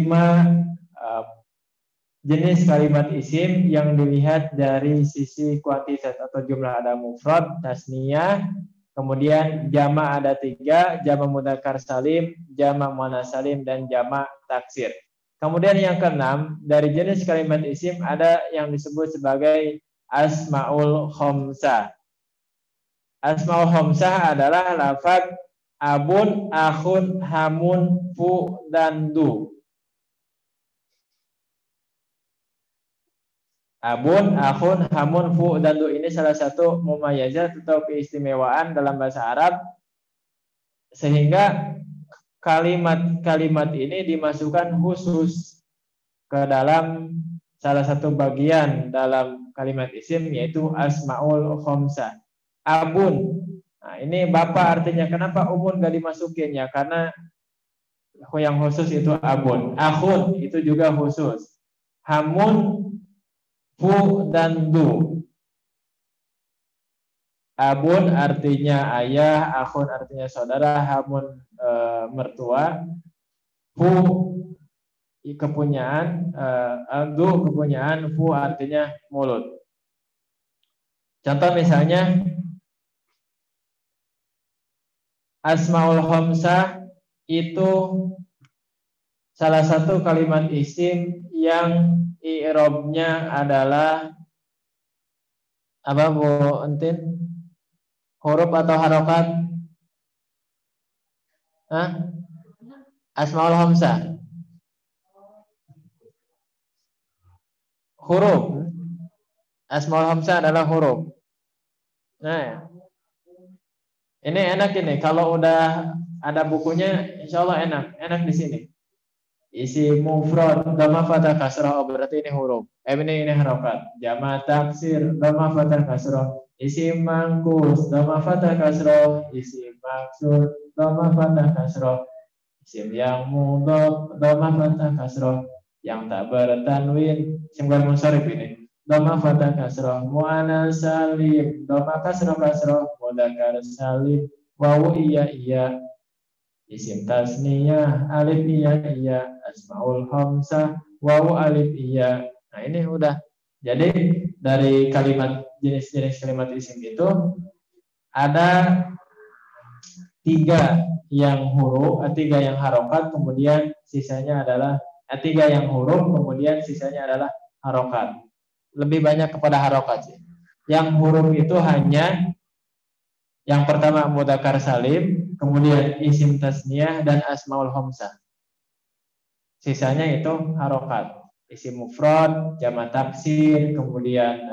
jenis kalimat isim yang dilihat dari sisi kuantitas atau jumlah. Ada mufrad, tasniyah, kemudian jama ada 3, jama mudzakkar salim, jama muannats salim, dan jama taksir. Kemudian yang keenam, dari jenis kalimat isim ada yang disebut sebagai asmaul khamsah. Asmaul khamsah adalah lafaz abun, akhun, hamun, fu, dan du. Abun, akhun, hamun, fu, dan du ini salah satu mumayyazat atau keistimewaan dalam bahasa Arab, sehingga kalimat-kalimat ini dimasukkan khusus ke dalam salah satu bagian dalam kalimat isim, yaitu asmaul khamsah. Abun, nah ini bapak artinya. Kenapa umun gak dimasukin? Ya karena yang khusus itu abun. Akhun itu juga khusus. Hamun, fu, dan du. Abun artinya ayah, akhun artinya saudara, hamun mertua, fu kepunyaan, du kepunyaan, fu artinya mulut. Contoh misalnya asmaul khamsah itu salah satu kalimat isim yang i'rabnya adalah apa Bu Entin? Huruf atau harokat? Asmaul khamsah. Huruf. Asmaul khamsah adalah huruf. Nah, ini enak ini. Kalau udah ada bukunya, insya Allah enak di sini. Isi mufrad, dhamma fathah kasrah, berarti ini huruf. Ini harokat. Jama taksir, dhamma fathah kasrah, Isim mangkus dhamma fathah kasroh, isim maksud dhamma fathah kasroh, isim yang mudhaf dhamma fathah kasroh, yang tak bertanwin isim ghair munsharif ini dhamma fathah kasroh, muannas salim dhamma kasroh, mudzakkar salim wawu iya, isim tasniyah alif iya, asmaul khamsah wawu alif iya. Nah ini udah. Jadi dari kalimat jenis-jenis kalimat isim itu ada tiga yang huruf, tiga yang harokat, kemudian sisanya adalah tiga yang huruf, kemudian sisanya adalah harokat. Lebih banyak kepada harokat sih. Yang huruf itu hanya yang pertama mudzakkar salim, kemudian isim tasniyah dan asmaul khamsah. Sisanya itu harokat. Isim mufrad, jamak taksir, kemudian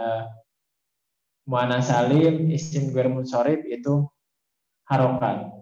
muannas salim, isim ghair munsharif itu harokat.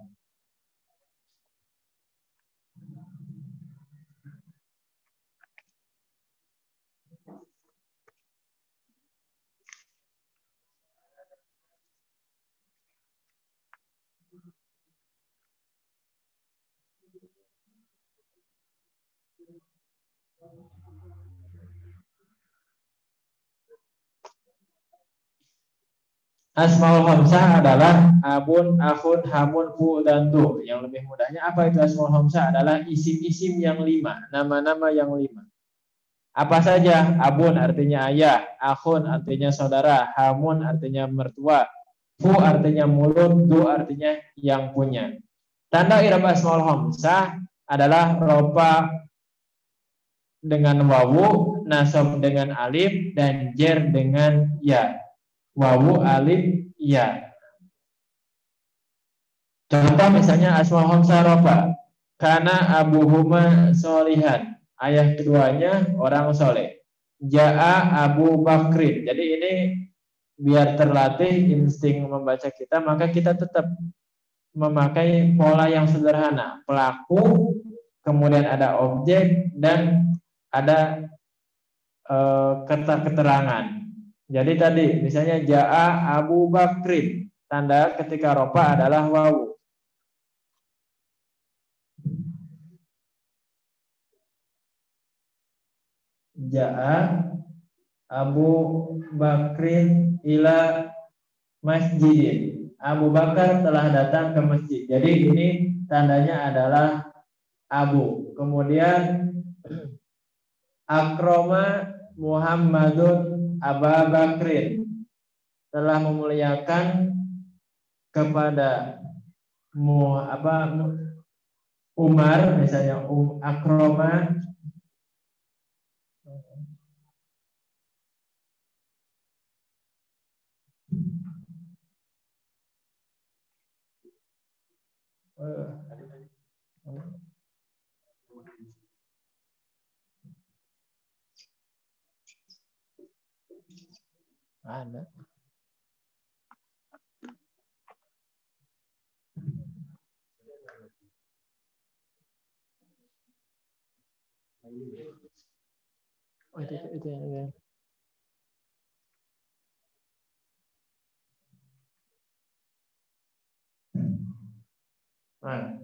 Asmaul khamsah adalah abun, akhun, hamun, fu, dan tu. Yang lebih mudahnya apa itu asmaul khamsah? Adalah isim-isim yang 5, nama-nama yang 5. Apa saja? Abun artinya ayah, akhun artinya saudara, hamun artinya mertua, fu artinya mulut, du artinya yang punya. Tanda i'rab asmaul khamsah adalah rofa dengan wawu, nasab dengan alif, dan jer dengan ya. Wawu alif ya. Contoh misalnya asmaul khamsah rofa. Karena abuhuma solihan. Ayah keduanya orang soleh. Ja'a Abu Bakrin. Jadi ini biar terlatih insting membaca kita, maka kita tetap memakai pola yang sederhana. Pelaku, kemudian ada objek, dan ada keterangan. Jadi tadi misalnya Ja'a Abu Bakrin. Tanda ketika rofa adalah wawu. Ja'a Abu Bakrin ila masjidin. Abu Bakar telah datang ke masjid. Jadi ini tandanya adalah Abu. Kemudian akroma Muhammadun Aba Bakrin. Telah memuliakan kepada Umar, misalnya akroma ada. Oh, itu ya. Nah.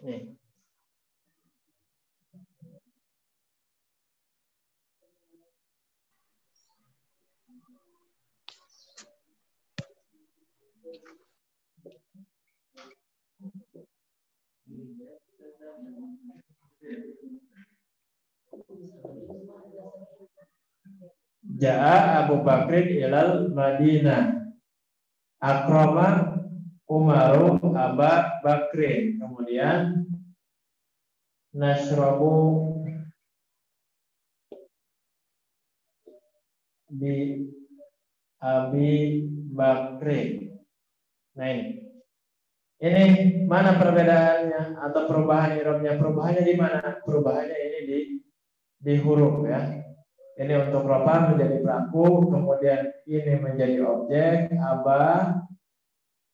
Nih. Ja'a Abu Bakrin ilal Madinah. Akrama Umaru Aba Bakrin. Kemudian Nashrabu bi Abi Bakrin. Nah ini mana perbedaannya atau perubahan i'rabnya? Perubahannya di mana? Perubahannya ini di huruf ya. Ini untuk rofa menjadi pelaku, kemudian ini menjadi objek, aba,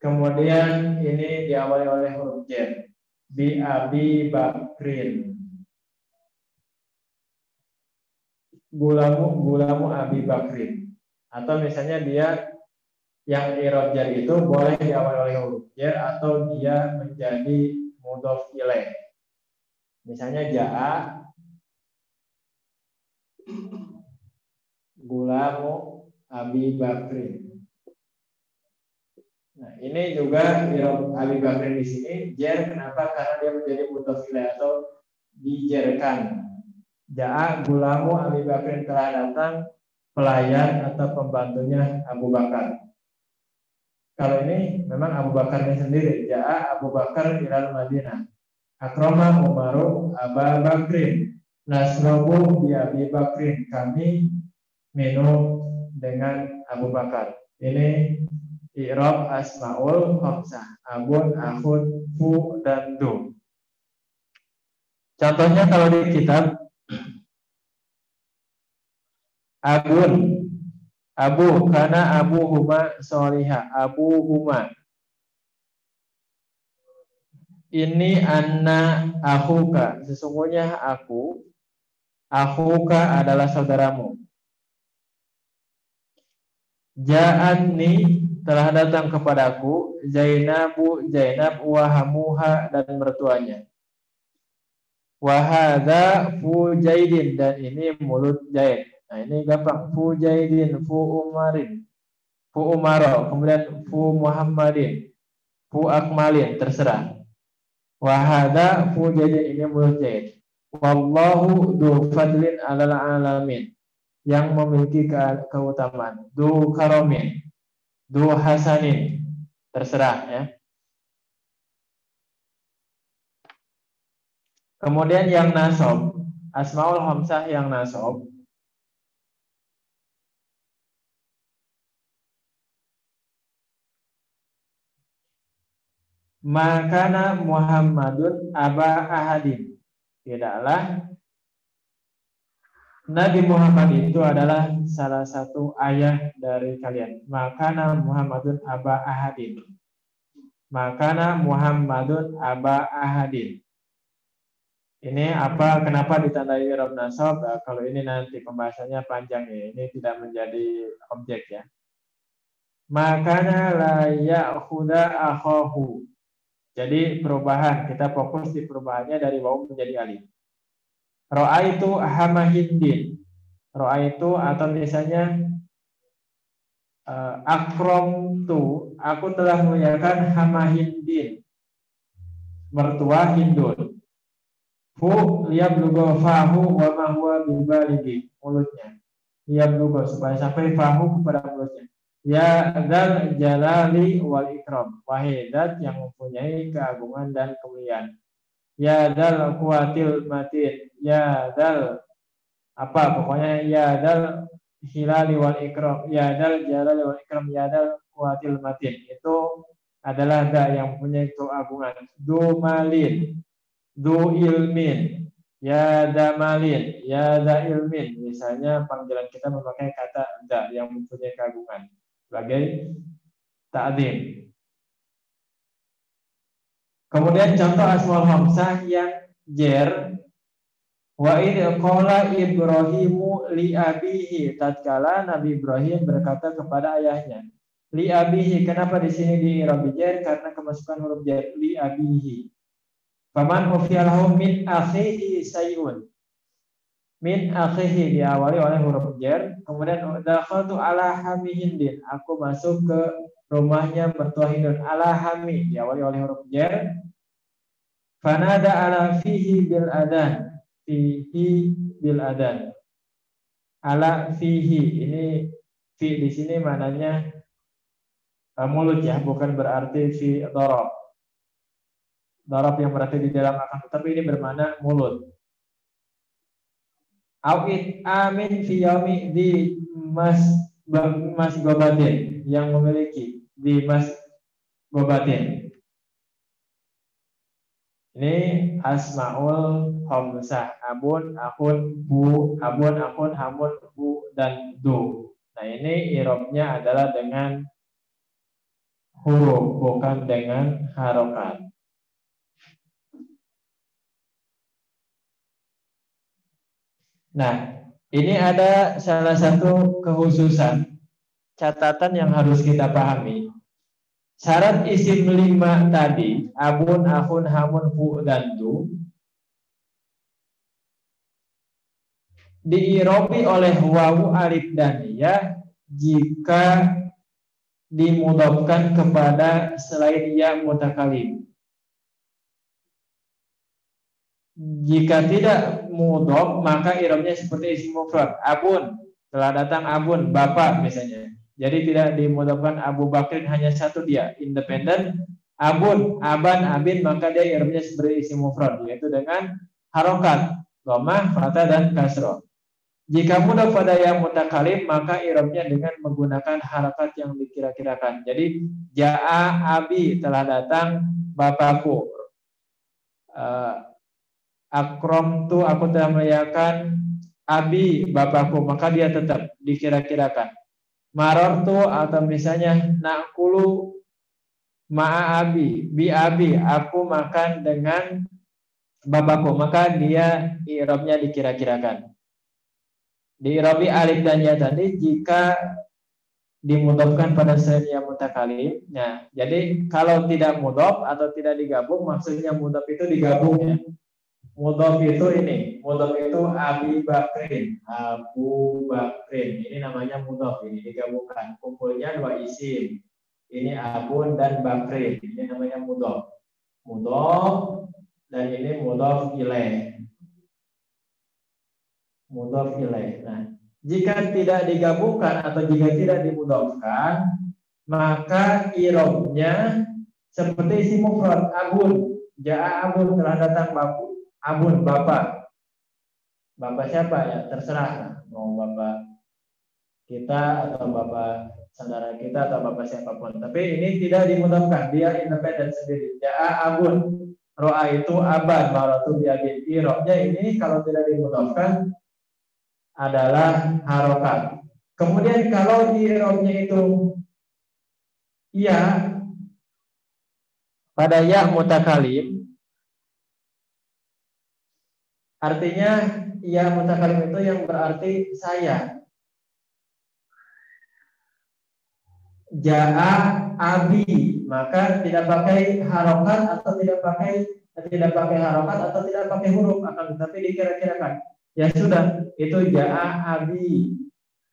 kemudian ini diawali oleh huruf jar. bi Abi Bakrin. Gulamu Abi Bakrin. Atau misalnya dia yang i'rab jar itu boleh diawali oleh huruf jar atau dia menjadi mudhof ilaih. Misalnya jaa gulamu Abi Bakrin. Nah, ini juga i'rab Abi Bakrin di sini jar, kenapa? Karena dia menjadi mudhof ilaih atau dijarkan. Jaa gulamu Abi Bakrin, telah datang pelayan atau pembantunya Abu Bakar. Kalau ini memang Abu Bakarnya sendiri. Jaa Abu Bakar ilal Madinah. Akrama Umaru Aba Bakrin. Nasrobu bi Abi Bakrin. Kami minum dengan Abu Bakar. Ini i'rab asmaul khamsah. Abun, akhun, fu, dan du. Contohnya kalau di kitab Abun, Abu, karena Abu Huma Soliha, Abu Huma. Ini anna akhuka, sesungguhnya aku, akhuka adalah saudaramu. Ja'atni, telah datang kepadaku, Zainabu, Zainab, wahamuha, dan mertuanya. Wahada Fujaidin, dan ini mulut Jaid. Nah ini gampang. Fujaidin, Fu Umarin, Fu Umaro, kemudian Fu Muhammadin, Fu Akmalin, terserah. Wahada Fujaidin, ini mulut Jaid. Wallahu du fadlin alal alamin, yang memiliki keutamaan. Du karomin, du hasanin, terserah ya. Kemudian yang nasab, asmaul khamsah yang nasab. Makana Muhammadun aba ahadin. Tidaklah Nabi Muhammad itu adalah salah satu ayah dari kalian. Makana Muhammadun aba ahadin. Makana Muhammadun aba ahadin. Ini apa? Kenapa ditandai i'rab nasab? Kalau ini nanti pembahasannya panjang ya. Ini tidak menjadi objek ya. Makana la ya'khudha akhahu. Jadi perubahan, kita fokus di perubahannya dari waw menjadi alif. Ra'aitu hamahindin. Ra'aitu atau misalnya akramtu, aku telah memuliakan hamahindin, mertua Hindun. Fu liyablugo fahu wa ma huwa bibaligi, mulutnya. Liyablugo, supaya sampai fahu kepada mulutnya. Ya dzal jalali wal ikram, wahai zat yang mempunyai keagungan dan kemuliaan. Ya dzal quwatil matin, ya dzal apa pokoknya, ya dzal hilali wal ikram, ya dzal jalali wal ikram, ya dzal quwatil matin, itu adalah zat yang mempunyai keagungan. Du malin, du ilmin, ya damalin, ya da ilmin. Misalnya panggilan kita memakai kata da yang mempunyai keagungan sebagai ta'zim. Kemudian contoh asmaul khamsah yang jar. Wa id qala Ibrahimu li abihi, tatkala Nabi Ibrahim berkata kepada ayahnya. Li abihi, kenapa di sini di i'rab jar? Karena kemasukan huruf jar, li abihi. Faman ufiyalahu min akhihi sayun. Min akhihi diawali oleh huruf jar. Kemudian dakhaltu ala hami Hindin, aku masuk ke rumahnya mertua Hindun. Ala hami diawali oleh huruf jar. Fanada ala fihi bil adan. Fihi bil adan. Ala fihi, ini fi di sini maknanya mulut ya, bukan berarti fi darab. Darab yang berarti di dalam akan, tetapi ini bermakna mulut. Awid amin fi yaumi di mas gobatin, yang memiliki di mas gobatin. Ini asmaul khamsah. Abun, akun, bu, abun, akun, hamun, bu, dan du. Nah ini i'rabnya adalah dengan huruf, bukan dengan harokat. Nah, ini ada salah satu kekhususan catatan yang harus kita pahami. Syarat isim 5 tadi, abun, akhun, hamun, fu, dan tu, diirobi oleh wawu, alif, dan ya jika dimudofkan kepada selain ya mutakalim. Jika tidak mudhof, maka irobnya seperti isim mufrad. Abun, telah datang abun, bapak misalnya. Jadi tidak dimudhofkan Abu Bakrin, hanya satu dia, independen. Abun, aban, abin, maka dia irobnya seperti isim mufrad, yaitu dengan harokat, dhammah, fathah, dan kasroh. Jika mudhof pada yang mutakalim, maka irobnya dengan menggunakan harakat yang dikira-kirakan. Jadi ja'a abi, telah datang bapakku. Akrom tu, aku telah melihatkan abi, bapakku, maka dia tetap dikira-kirakan. Maror tu, atau misalnya nakulu ma'a abi, bi abi, aku makan dengan bapakku, maka dia i'rabnya dikira-kirakan. Di i'rabi alif dan ya tadi jika dimudhofkan pada selain ya mutakalim. Nah, jadi kalau tidak mudhof atau tidak digabung, maksudnya mudhof itu digabung ya. Mudhof itu ini, mudhof itu Abi Bakrin, Abu Bakrin. Ini namanya mudhof, ini digabungkan. Kumpulnya dua isim. Ini Abun dan Bakrin. Ini namanya mudhof. Mudhof dan ini mudhof ilaih. Mudhof ilaih. Nah, jika tidak digabungkan atau jika tidak dimudhofkan, maka irobnya seperti isim mufrad Abun. Ja'a Abun, telah datang bapak. Abun, bapak. Bapak siapa ya? Terserah. Mau bapak kita atau bapak saudara kita atau bapak siapapun. Tapi ini tidak dimudhofkan. Dia independen sendiri. Ja'a abun. Ro'a itu aban. Maratu biabin. Irobnya ini kalau tidak dimudhofkan adalah harokat. Kemudian kalau irobnya itu iya pada ya mutakalim, artinya ya mutakalim itu yang berarti saya. Ja'a abi, maka tidak pakai harokat atau tidak pakai harokat atau tidak pakai huruf, akan tetapi dikira-kirakan. Ya sudah, itu ja'a abi.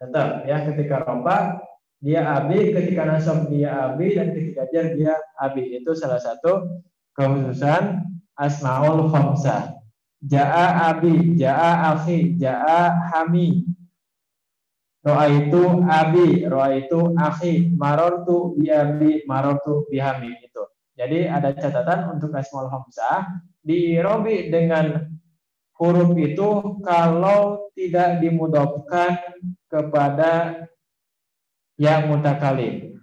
Tetap ya, ketika roba dia abi, ketika nasab dia abi, dan ketika jar dia abi. Itu salah satu kekhususan asmaul khamsah. Ja'a abi, ja'a akhi, ja'a hami. Ro'a itu abi, ro'a itu akhi, marortu bi abi, marortu bi hami. Itu. Jadi ada catatan untuk asmaul khamsah diirobi dengan huruf itu kalau tidak dimudhofkan kepada yang mutakalim.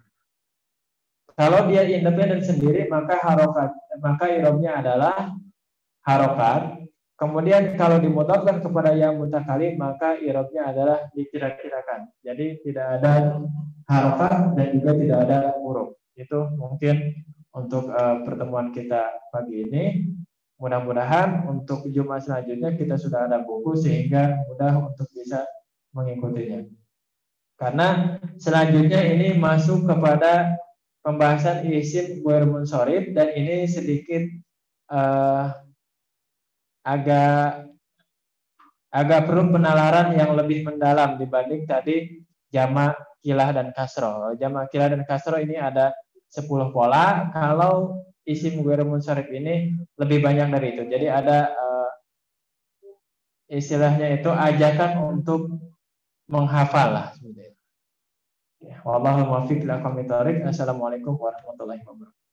Kalau dia independen sendiri, maka harokat, maka irobnya adalah harokat. Kemudian kalau dimudhofkan kepada yang mutakalim, maka irobnya adalah dikira-kirakan. Jadi tidak ada harokat dan juga tidak ada huruf. Itu mungkin untuk pertemuan kita pagi ini. Mudah-mudahan untuk Jumat selanjutnya kita sudah ada buku sehingga mudah untuk bisa mengikutinya. Karena selanjutnya ini masuk kepada pembahasan isim ghair munsharif, dan ini sedikit agak perlu penalaran yang lebih mendalam dibanding tadi jamak kilah dan kasroh. Jamak kilah dan kasroh ini ada 10 pola. Kalau isim ghair munsharif ini lebih banyak dari itu. Jadi ada istilahnya itu ajakan untuk menghafal lah. Wallahul muwaffiq ila aqwamit thoriq. Assalamualaikum warahmatullahi wabarakatuh.